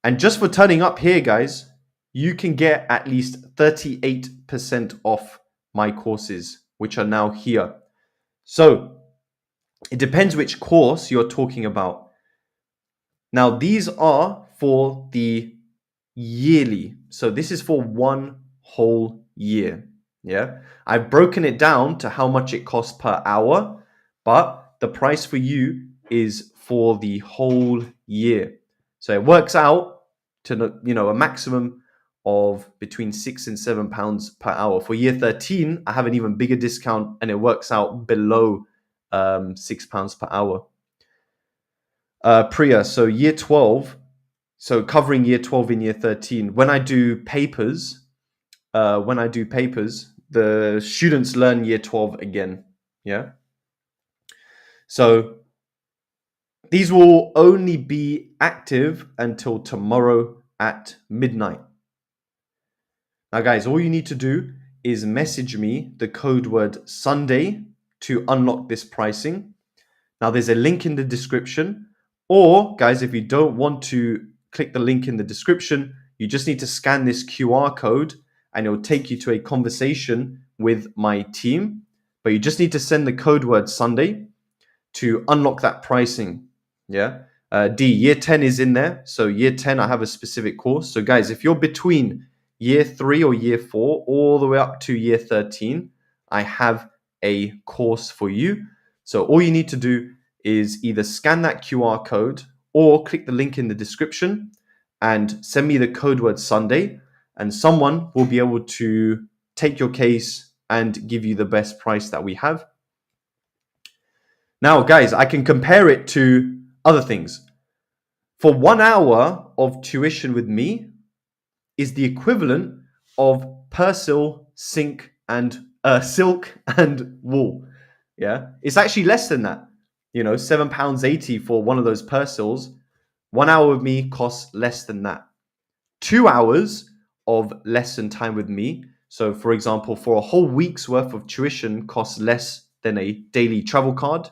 And just for turning up here, guys, you can get at least 38% off my courses, which are now here. So it depends which course you're talking about. Now, these are for the yearly. So this is for 1 whole year. Yeah, I've broken it down to how much it costs per hour, but the price for you is for the whole year. So it works out to a maximum of between £6 and £7 per hour. For year 13, I have an even bigger discount, and it works out below £6 per hour. Priya, so year 12, so covering year 12 and year 13. When I do papers, the students learn year 12 again. Yeah. So these will only be active until tomorrow at midnight. Now, guys, all you need to do is message me the code word Sunday to unlock this pricing. Now, there's a link in the description. Or, guys, if you don't want to click the link in the description, you just need to scan this QR code and it will take you to a conversation with my team. But you just need to send the code word Sunday to unlock that pricing. Yeah. Year 10 is in there. So year 10, I have a specific course. So guys, if you're between year 3 or year 4 all the way up to year 13, I have a course for you. So all you need to do is either scan that QR code or click the link in the description and send me the code word Sunday, and someone will be able to take your case and give you the best price that we have. Now, guys, I can compare it to other things. For 1 hour of tuition with me is the equivalent of Persil, silk and wool. Yeah, it's actually less than that. £7.80 for one of those Persils. 1 hour with me costs less than that. 2 hours of lesson time with me. So, for example, for a whole week's worth of tuition costs less than a daily travel card.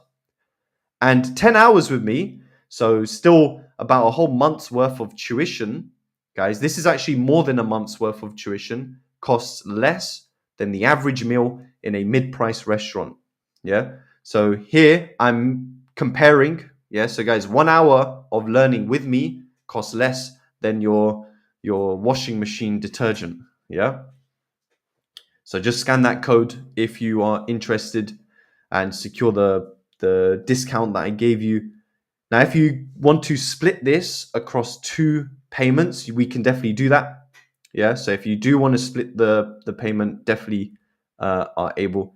And 10 hours with me, so still about a whole month's worth of tuition, guys, this is actually more than a month's worth of tuition, costs less than the average meal in a mid-price restaurant. Yeah. So here I'm comparing. Yeah. So guys, 1 hour of learning with me costs less than your washing machine detergent. Yeah. So just scan that code if you are interested and secure the discount that I gave you. Now, if you want to split this across 2 payments, we can definitely do that. Yeah, so if you do want to split the payment, definitely are able.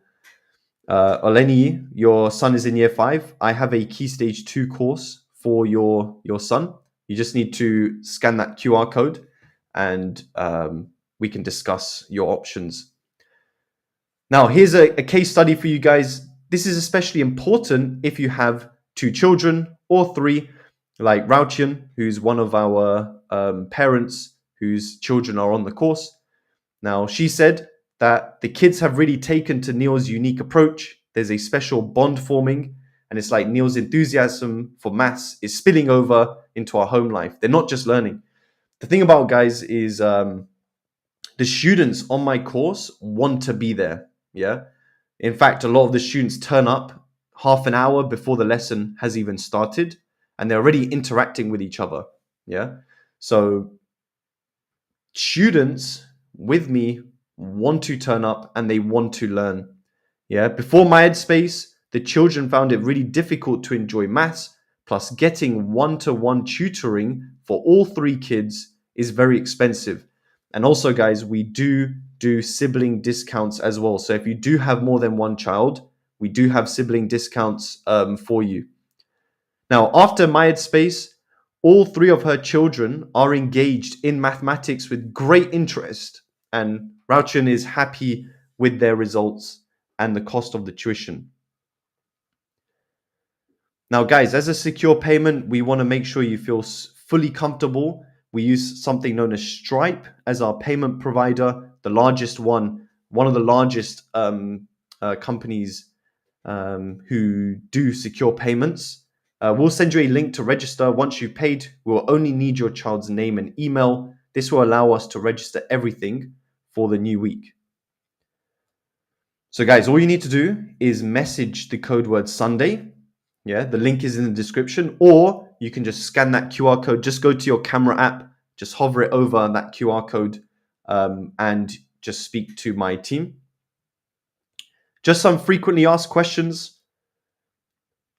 Oleni, your son is in year 5. I have a Key Stage 2 course for your son. You just need to scan that QR code and we can discuss your options. Now, here's a case study for you guys. This is especially important if you have 2 children or 3, like Rauchian, who's one of our parents whose children are on the course. Now, she said that the kids have really taken to Neil's unique approach. There's a special bond forming, and it's like Neil's enthusiasm for maths is spilling over into our home life. They're not just learning. The thing about, guys, is the students on my course want to be there. Yeah. In fact, a lot of the students turn up half an hour before the lesson has even started, and they're already interacting with each other. Yeah. So students with me want to turn up and they want to learn. Yeah. Before my Headspace, the children found it really difficult to enjoy maths, plus getting one-to-one tutoring for all 3 kids is very expensive. And also, guys, we do sibling discounts as well. So if you do have more than 1 child, we do have sibling discounts for you. Now, after my Headspace, all 3 of her children are engaged in mathematics with great interest, and Rauchen is happy with their results and the cost of the tuition. Now, guys, as a secure payment, we want to make sure you feel fully comfortable. We use something known as Stripe as our payment provider, the largest one of the largest companies who do secure payments. We'll send you a link to register. Once you've paid, we'll only need your child's name and email. This will allow us to register everything for the new week. So guys, all you need to do is message the code word Sunday. Yeah, the link is in the description, or you can just scan that QR code. Just go to your camera app, just hover it over that QR code and just speak to my team. Just some frequently asked questions.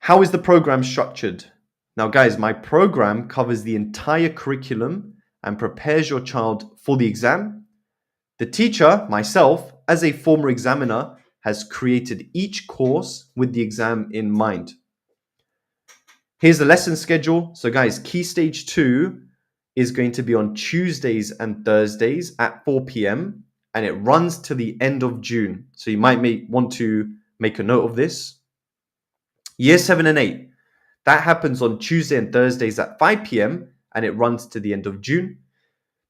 How is the program structured? Now, guys, my program covers the entire curriculum and prepares your child for the exam. The teacher, myself, as a former examiner, has created each course with the exam in mind. Here's the lesson schedule. So, guys, Key Stage 2 is going to be on Tuesdays and Thursdays at 4 p.m. and it runs to the end of June. So you might want to make a note of this. Year 7 and 8, that happens on Tuesday and Thursdays at 5 p.m. and it runs to the end of June.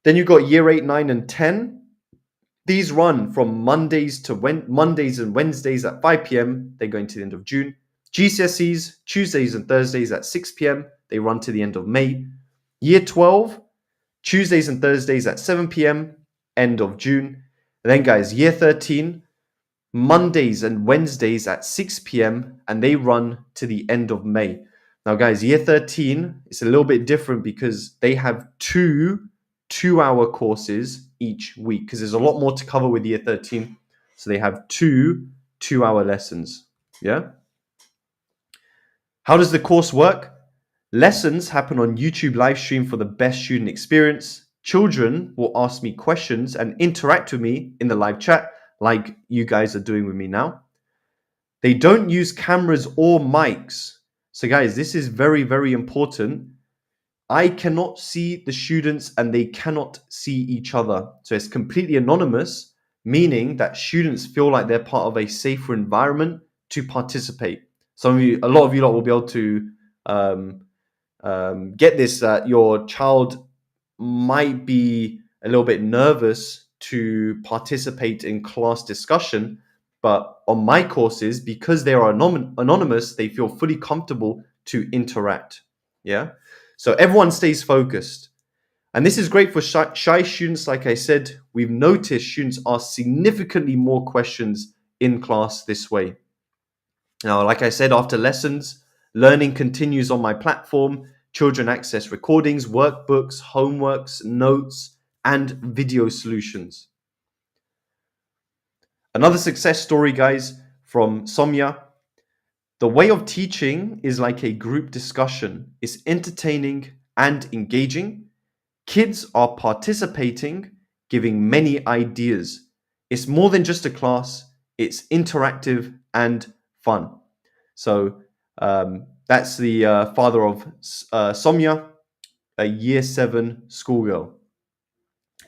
Then you've got Year 8, 9, and 10. These run from Mondays and Wednesdays at 5 p.m. They're going to the end of June. GCSEs, Tuesdays and Thursdays at 6 p.m. They run to the end of May. Year 12, Tuesdays and Thursdays at 7 p.m. End of June. And then, guys, Year 13, Mondays and Wednesdays at 6 p.m. and they run to the end of May. Now, guys, Year 13 is a little bit different because they have two-hour courses each week because there's a lot more to cover with Year 13. So they have two-hour lessons. Yeah. How does the course work? Lessons happen on YouTube live stream for the best student experience. Children will ask me questions and interact with me in the live chat like you guys are doing with me now. They don't use cameras or mics. So guys, this is very, very important. I cannot see the students and they cannot see each other. So it's completely anonymous, meaning that students feel like they're part of a safer environment to participate. A lot of you lot will be able to get this, that your child might be a little bit nervous to participate in class discussion, but on my courses, because they are anonymous, they feel fully comfortable to interact. Yeah. So everyone stays focused. And this is great for shy students. Like I said, we've noticed students ask significantly more questions in class this way. Now, like I said, after lessons, learning continues on my platform. Children access recordings, workbooks, homeworks, notes, and video solutions. Another success story, guys, from Somya. The way of teaching is like a group discussion. It's entertaining and engaging. Kids are participating, giving many ideas. It's more than just a class. It's interactive and fun. So that's the father of Somya, a Year 7 schoolgirl.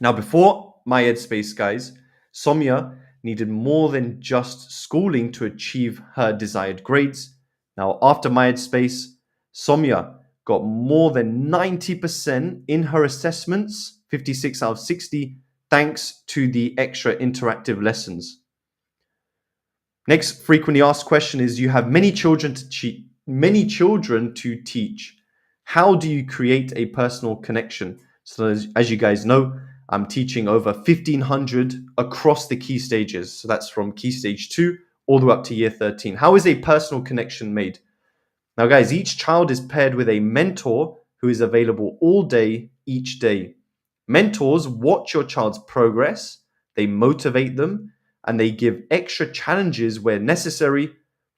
Now, before my Headspace, guys, Somya needed more than just schooling to achieve her desired grades. Now, after my Headspace, Somya got more than 90% in her assessments, 56 out of 60, thanks to the extra interactive lessons. Next frequently asked question is, you have many children to teach. How do you create a personal connection? So as you guys know, I'm teaching over 1,500 across the key stages. So that's from Key Stage 2 all the way up to Year 13. How is a personal connection made? Now, guys, each child is paired with a mentor who is available all day, each day. Mentors watch your child's progress, they motivate them, and they give extra challenges where necessary.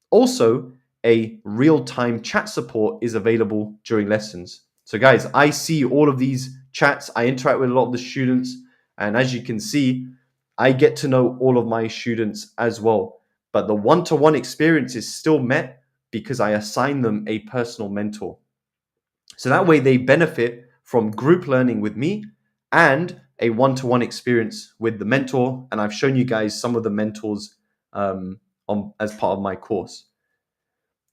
Also, a real-time chat support is available during lessons. So guys, I see all of these chats. I interact with a lot of the students. And as you can see, I get to know all of my students as well. But the one-to-one experience is still met because I assign them a personal mentor. So that way they benefit from group learning with me and a one-to-one experience with the mentor. And I've shown you guys some of the mentors as part of my course.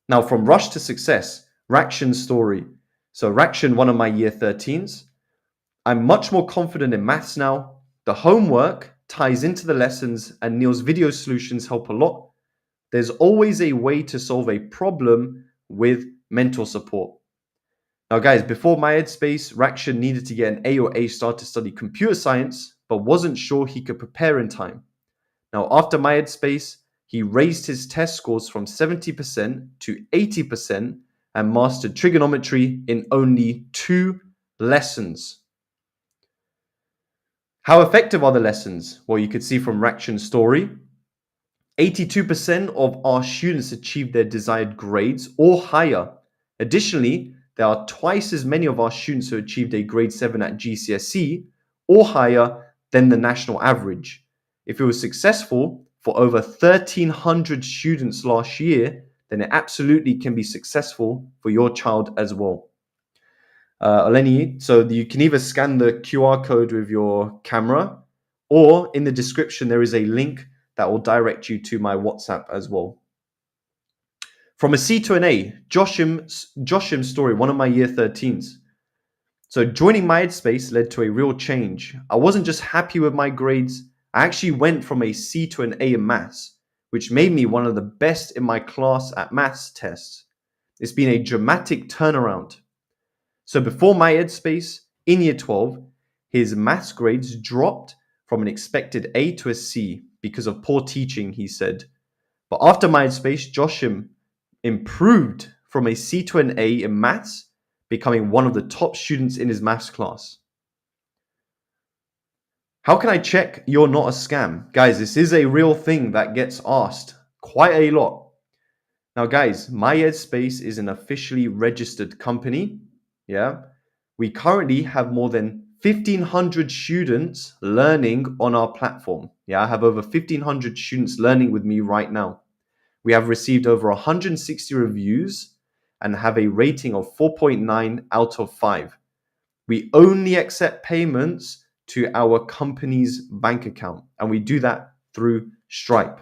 Now, from rush to success, Rakshan's story. So Rakshan, one of my Year 13s. I'm much more confident in maths now. The homework ties into the lessons and Neil's video solutions help a lot. There's always a way to solve a problem with mentor support. Now, guys, before my Headspace, Rakshan needed to get an A or A star to study computer science, but wasn't sure he could prepare in time. Now, after my Headspace, he raised his test scores from 70% to 80% and mastered trigonometry in only 2 lessons. How effective are the lessons? Well, you could see from Rakshan's story. 82% of our students achieve their desired grades or higher. Additionally, there are twice as many of our students who achieved a grade 7 at GCSE or higher than the national average. If it was successful for over 1,300 students last year, then it absolutely can be successful for your child as well. Eleni, so you can either scan the QR code with your camera, or in the description there is a link that will direct you to my WhatsApp as well. From a C to an A, Joshim's story, one of my year 13s. So joining my Headspace led to a real change. I wasn't just happy with my grades, I actually went from a C to an A in maths, which made me one of the best in my class at maths tests. It's been a dramatic turnaround. So before my Headspace, in year 12, his maths grades dropped from an expected A to a C because of poor teaching, he said. But after my Headspace, Joshim improved from a C to an A in maths, becoming one of the top students in his maths class. How can I check you're not a scam? Guys, this is a real thing that gets asked quite a lot. Now, guys, My Headspace is an officially registered company. Yeah. We currently have more than 1,500 students learning on our platform. Yeah, I have over 1,500 students learning with me right now. We have received over 160 reviews and have a rating of 4.9 out of 5. We only accept payments to our company's bank account, and we do that through Stripe.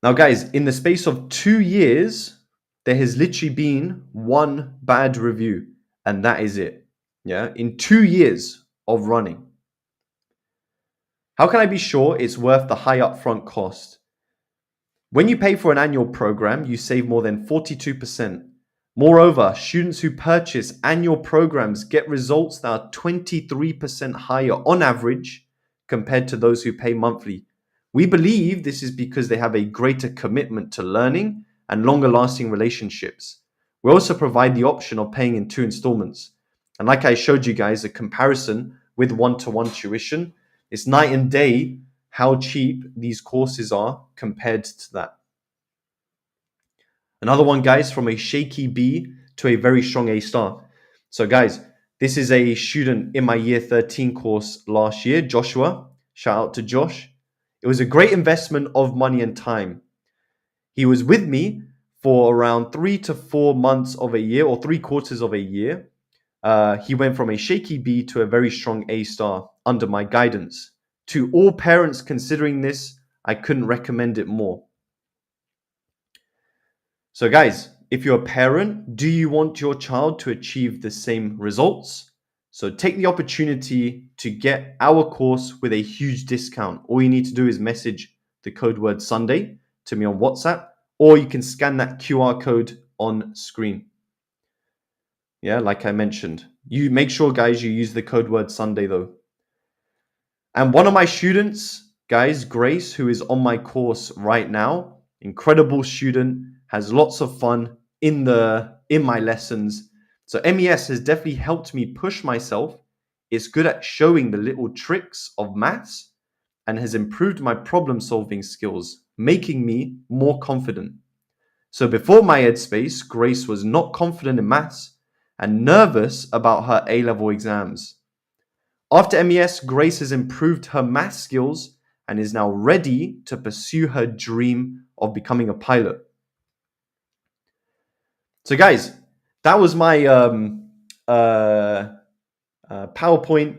Now, guys, in the space of 2 years, there has literally been one bad review, and that is it. Yeah, in 2 years of running. How can I be sure it's worth the high upfront cost? When you pay for an annual program, you save more than 42%. Moreover, students who purchase annual programs get results that are 23% higher on average compared to those who pay monthly. We believe this is because they have a greater commitment to learning and longer lasting relationships. We also provide the option of paying in 2 installments. And like I showed you guys, a comparison with one-to-one tuition, it's night and day how cheap these courses are compared to that. Another one, guys, from a shaky B to a very strong A star. So, guys, this is a student in my year 13 course last year, Joshua. Shout out to Josh. It was a great investment of money and time. He was with me for around 3 to 4 months of a year, or 3/4 of a year. He went from a shaky B to a very strong A star under my guidance. To all parents considering this, I couldn't recommend it more. So, guys, if you're a parent, do you want your child to achieve the same results? So take the opportunity to get our course with a huge discount. All you need to do is message the code word Sunday to me on WhatsApp, or you can scan that QR code on screen. Yeah, like I mentioned. You make sure, guys, you use the code word Sunday though. And one of my students, guys, Grace, who is on my course right now, incredible student, has lots of fun in my lessons. So MES has definitely helped me push myself. It's good at showing the little tricks of maths and has improved my problem solving skills, making me more confident. So before my Headspace, Grace was not confident in maths and nervous about her A-level exams. After MES, Grace has improved her math skills and is now ready to pursue her dream of becoming a pilot. So, guys, that was my PowerPoint.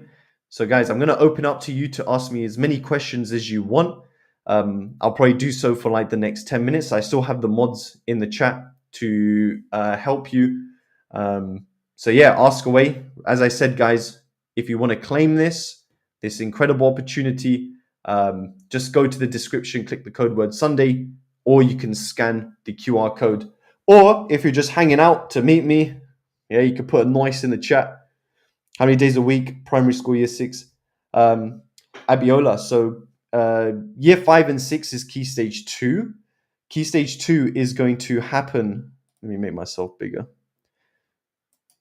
So, guys, I'm going to open up to you to ask me as many questions as you want. I'll probably do so for like the next 10 minutes. I still have the mods in the chat to help you. So, yeah, ask away. As I said, guys, if you want to claim this incredible opportunity, just go to the description, click the code word Sunday, or you can scan the QR code. Or if you're just hanging out to meet me, yeah, you can put a nice in the chat. How many days a week? Primary school, year 6. Abiola. So year 5 and 6 is Key Stage 2. Key Stage 2 is going to happen. Let me make myself bigger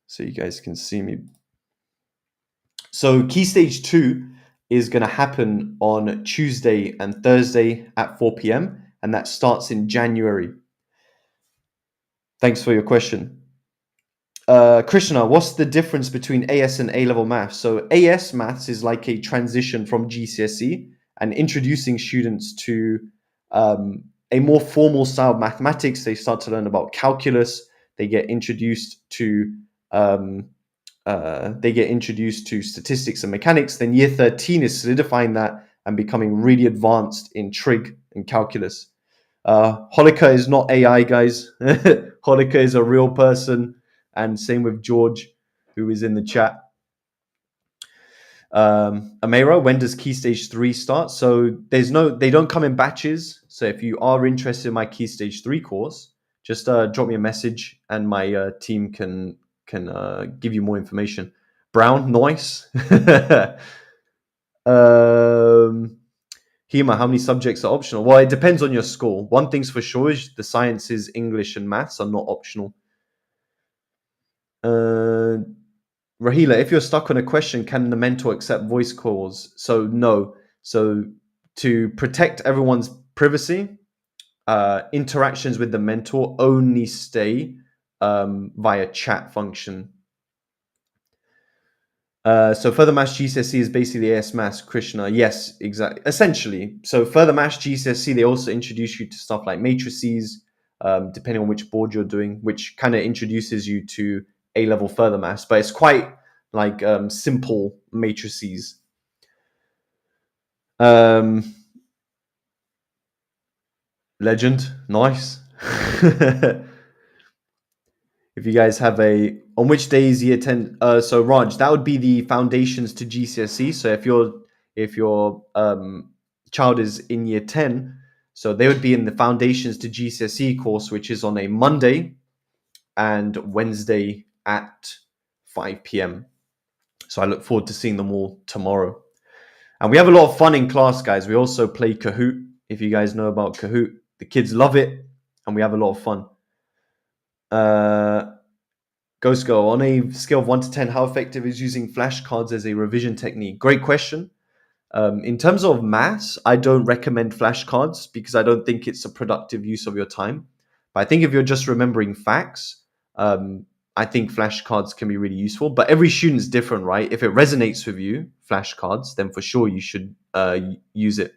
so you guys can see me. So Key Stage 2 is going to happen on Tuesday and Thursday at 4 p.m. and that starts in January. Thanks for your question. Krishna, what's the difference between AS and A-level maths? So AS maths is like a transition from GCSE and introducing students to a more formal style of mathematics. They start to learn about calculus. They get introduced to statistics and mechanics. Then year 13 is solidifying that and becoming really advanced in trig and calculus. Holika is not AI, guys. Holika is a real person. And same with George, who is in the chat. Amira, when does Key Stage 3 start? So they don't come in batches. So if you are interested in my Key Stage 3 course, just drop me a message and my team can give you more information. Brown, nice. Hema, how many subjects are optional? Well, it depends on your school. One thing's for sure is the sciences, English, and maths are not optional. Rahila, if you're stuck on a question, can the mentor accept voice calls? So no. So to protect everyone's privacy, interactions with the mentor only stay via chat function. So further maths GCSE is basically AS maths, Krishna. Yes, exactly. Essentially. So further maths GCSE, they also introduce you to stuff like matrices, depending on which board you're doing, which kind of introduces you to A-level further maths, but it's quite like simple matrices. Legend, nice. If you guys have on which days year 10, so Raj, that would be the foundations to GCSE. So if your child is in year 10, so they would be in the foundations to GCSE course, which is on a Monday and Wednesday at 5 p.m. So I look forward to seeing them all tomorrow. And we have a lot of fun in class, guys. We also play Kahoot. If you guys know about Kahoot, the kids love it, and we have a lot of fun. Ghost Girl, on a scale of 1 to 10, how effective is using flashcards as a revision technique? Great question. In terms of maths, I don't recommend flashcards because I don't think it's a productive use of your time. But I think if you're just remembering facts, I think flashcards can be really useful. But every student's different, right? If it resonates with you, flashcards, then for sure you should use it.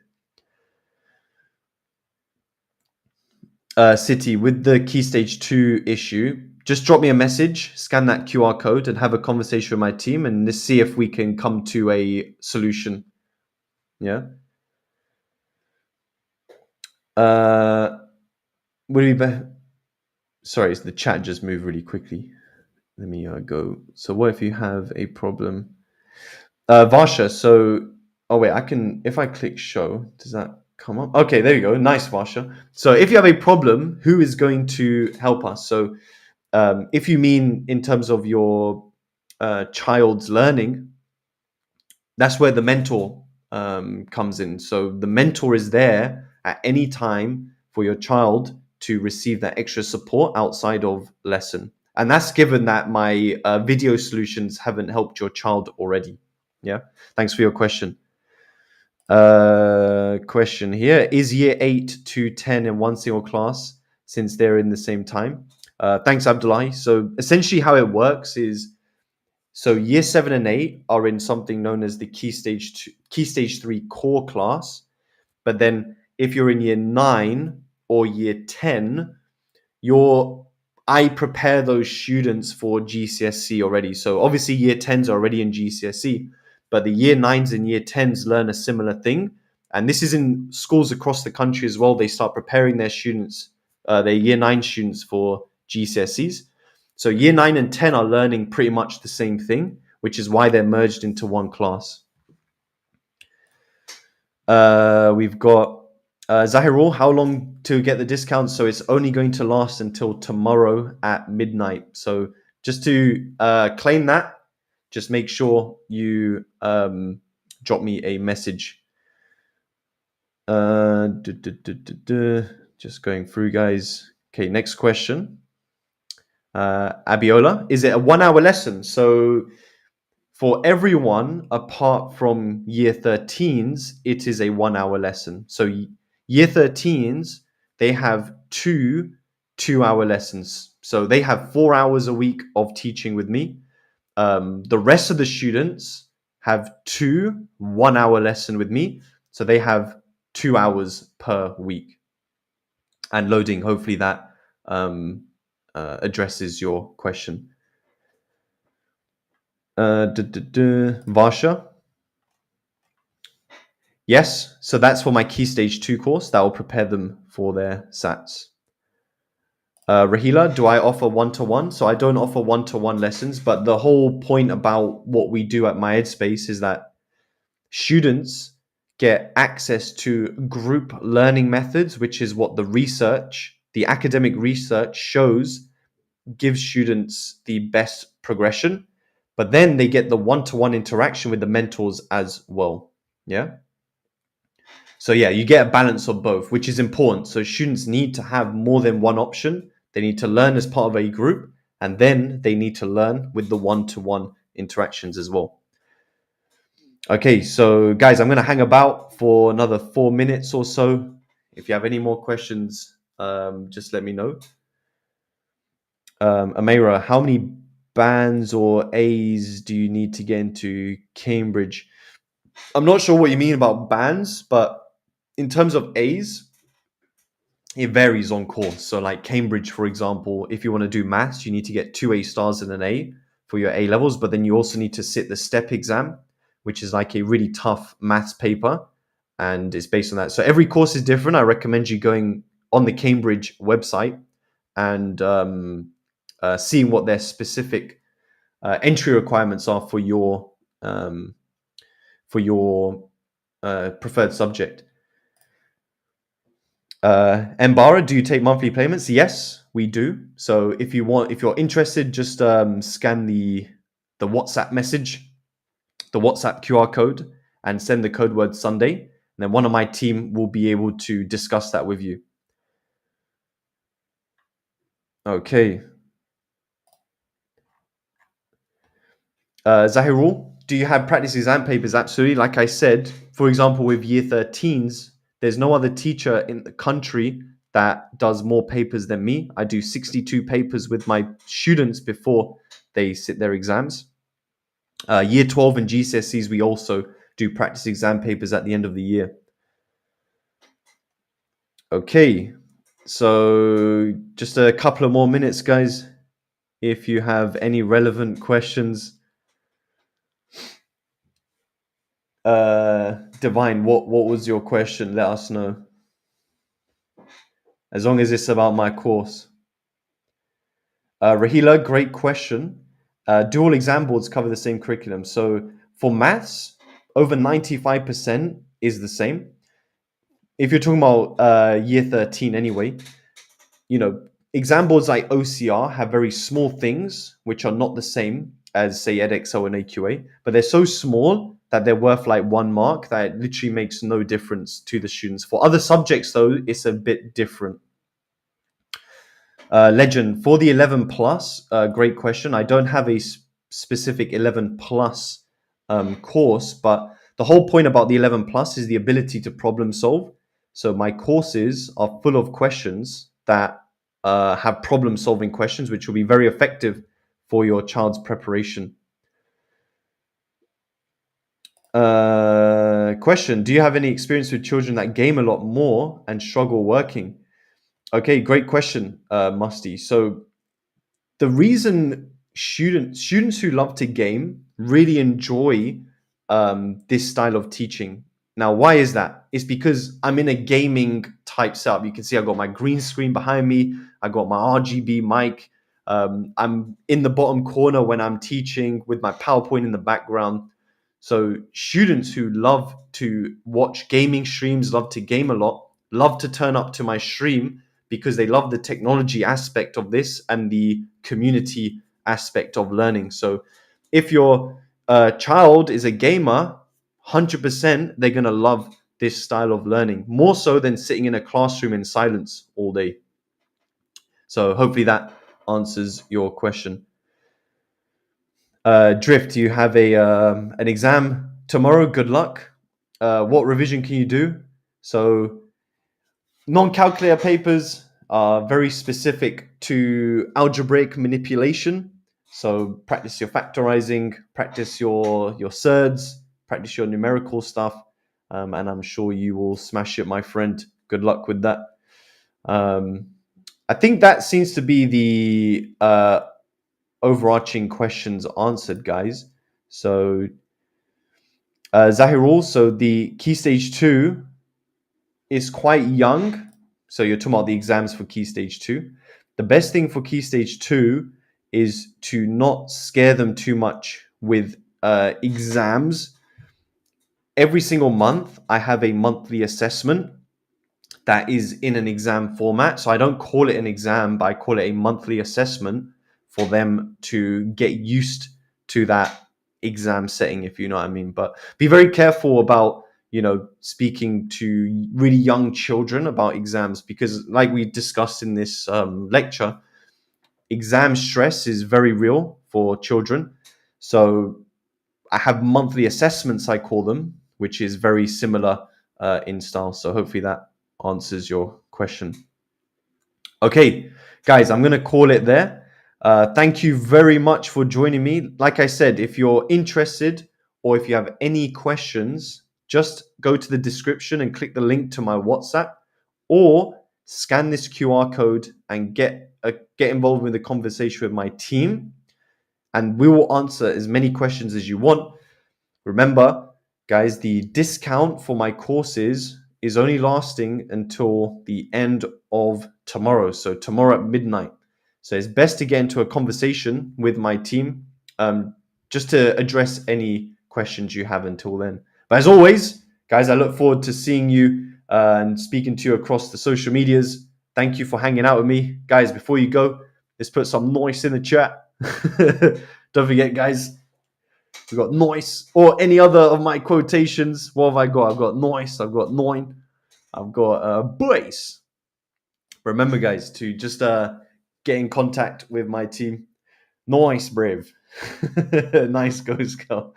City, with the Key Stage 2 issue, just drop me a message, scan that QR code, and have a conversation with my team, and let's see if we can come to a solution. Yeah. Would it be better? Sorry, the chat just moved really quickly. Let me go. So, what if you have a problem? Varsha. So, oh wait, I can. If I click show, does that come up? Okay, there you go. Nice, Varsha. So, if you have a problem, who is going to help us? So, if you mean in terms of your child's learning, that's where the mentor comes in. So the mentor is there at any time for your child to receive that extra support outside of lesson. And that's given that my video solutions haven't helped your child already. Yeah. Thanks for your question. Question here. Is year 8 to 10 in one single class since they're in the same time? Thanks, Abdullahi. So essentially how it works is, so year 7 and 8 are in something known as the Key Stage 3 core class. But then if you're in year 9 or year 10, I prepare those students for GCSE already. So obviously year 10s are already in GCSE, but the year 9s and year 10s learn a similar thing. And this is in schools across the country as well. They start preparing their students, their year 9 students for GCSEs. So year 9 and 10 are learning pretty much the same thing, which is why they're merged into one class. We've got Zahirul, how long to get the discount? So it's only going to last until tomorrow at midnight. So just to claim that, just make sure you drop me a message. Just going through, guys. Okay, next question. Abiola, is it a 1 hour lesson? So For everyone apart from year 13s, it is a 1 hour lesson. So year 13s, they have two 2 hour lessons. So they have 4 hours a week of teaching with me. The rest of the students have two 1 hour lesson with me. So they have 2 hours per week. And loading, hopefully that addresses your question. Varsha? Yes, so that's for my Key Stage 2 course. That will prepare them for their SATs. Rahila, do I offer one-to-one? So I don't offer one-to-one lessons, but the whole point about what we do at My Headspace is that students get access to group learning methods, which is what the academic research shows gives students the best progression. But then they get the one-to-one interaction with the mentors as well. Yeah. So yeah, you get a balance of both, which is important. So students need to have more than one option. They need to learn as part of a group, and then they need to learn with the one-to-one interactions as well. Okay, so guys, I'm going to hang about for another 4 minutes or so. If you have any more questions, just let me know. Amira, how many bands or A's do you need to get into Cambridge? I'm not sure what you mean about bands, but in terms of A's, it varies on course. So like Cambridge, for example, if you want to do maths, you need to get 2 A stars and an A for your A levels, but then you also need to sit the STEP exam, which is like a really tough maths paper, and it's based on that. So every course is different. I recommend you going on the Cambridge website and seeing what their specific entry requirements are for your preferred subject. Mbara, do you take monthly payments? Yes, we do. So if you're interested, just scan the WhatsApp message, the WhatsApp QR code, and send the code word Sunday. And then one of my team will be able to discuss that with you. Okay. Zahirul, do you have practice exam papers? Absolutely. Like I said, for example, with year 13s, there's no other teacher in the country that does more papers than me. I do 62 papers with my students before they sit their exams. Year 12 and GCSEs, we also do practice exam papers at the end of the year. Okay, so just a couple of more minutes, guys. If you have any relevant questions, Divine, what was your question? Let us know. As long as it's about my course. Rahila, great question. Do all exam boards cover the same curriculum? So for maths, over 95% is the same. If you're talking about year 13 anyway, exam boards like OCR have very small things which are not the same as, say, EdXL and AQA, but they're so small that they're worth like 1 mark that it literally makes no difference to the students. For other subjects, though, it's a bit different. Legend, for the 11 plus, great question. I don't have a specific 11 plus course, but the whole point about the 11 plus is the ability to problem solve. So my courses are full of questions that have problem solving questions, which will be very effective for your child's preparation. Question, do you have any experience with children that game a lot more and struggle working? Okay, great question, Musty. So the reason students who love to game really enjoy this style of teaching. Now, why is that? It's because I'm in a gaming type setup. You can see I got my green screen behind me. I got my RGB mic. I'm in the bottom corner when I'm teaching with my PowerPoint in the background. So students who love to watch gaming streams, love to game a lot, love to turn up to my stream because they love the technology aspect of this and the community aspect of learning. So if your child is a gamer, 100% they're going to love this style of learning, more so than sitting in a classroom in silence all day. So hopefully that answers your question. Drift, you have an exam tomorrow. Good luck. What revision can you do? So non-calculator papers are very specific to algebraic manipulation. So practice your factorizing, practice your surds, practice your numerical stuff, and I'm sure you will smash it, my friend. Good luck with that. I think that seems to be the overarching questions answered, guys. So Zahirul, so the key stage 2 is quite young. So you're talking about the exams for Key Stage 2. The best thing for Key Stage 2 is to not scare them too much with exams. Every single month, I have a monthly assessment that is in an exam format. So I don't call it an exam, but I call it a monthly assessment for them to get used to that exam setting, if you know what I mean. But be very careful about, speaking to really young children about exams, because like we discussed in this lecture, exam stress is very real for children. So I have monthly assessments, I call them, which is very similar in style. So hopefully that answers your question. Okay, guys, I'm going to call it there. Thank you very much for joining me. Like I said, if you're interested or if you have any questions, just go to the description and click the link to my WhatsApp, or scan this QR code and get involved with the conversation with my team, and we will answer as many questions as you want. Remember, guys, the discount for my courses is only lasting until the end of tomorrow. So tomorrow at midnight. So it's best to get into a conversation with my team, just to address any questions you have until then. But as always, guys, I look forward to seeing you and speaking to you across the social medias. Thank you for hanging out with me. Guys, before you go, let's put some noise in the chat. Don't forget, guys, we got noise, or any other of my quotations. What have I got? I've got noise, I've got noin, I've got boys. Remember, guys, to just get in contact with my team. Nice, brave. Nice, goes girl.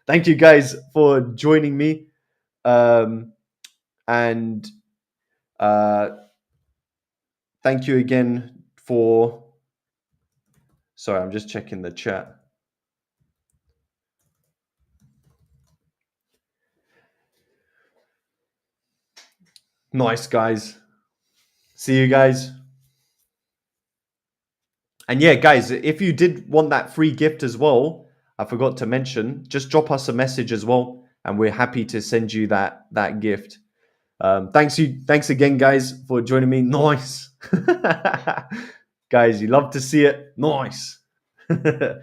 Thank you, guys, for joining me. And thank you again for... Sorry, I'm just checking the chat. Nice, guys. See you guys. And yeah, guys, if you did want that free gift as well, I forgot to mention, just drop us a message as well, and we're happy to send you that gift. Thanks again, guys, for joining me. Nice. Guys, you love to see it. Nice. But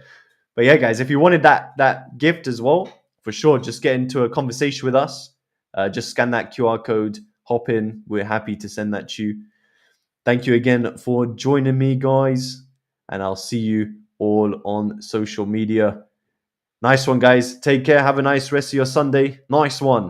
yeah, guys, if you wanted that gift as well, for sure, just get into a conversation with us. Just scan that QR code, hop in. We're happy to send that to you. Thank you again for joining me, guys, and I'll see you all on social media. Nice one, guys. Take care. Have a nice rest of your Sunday. Nice one.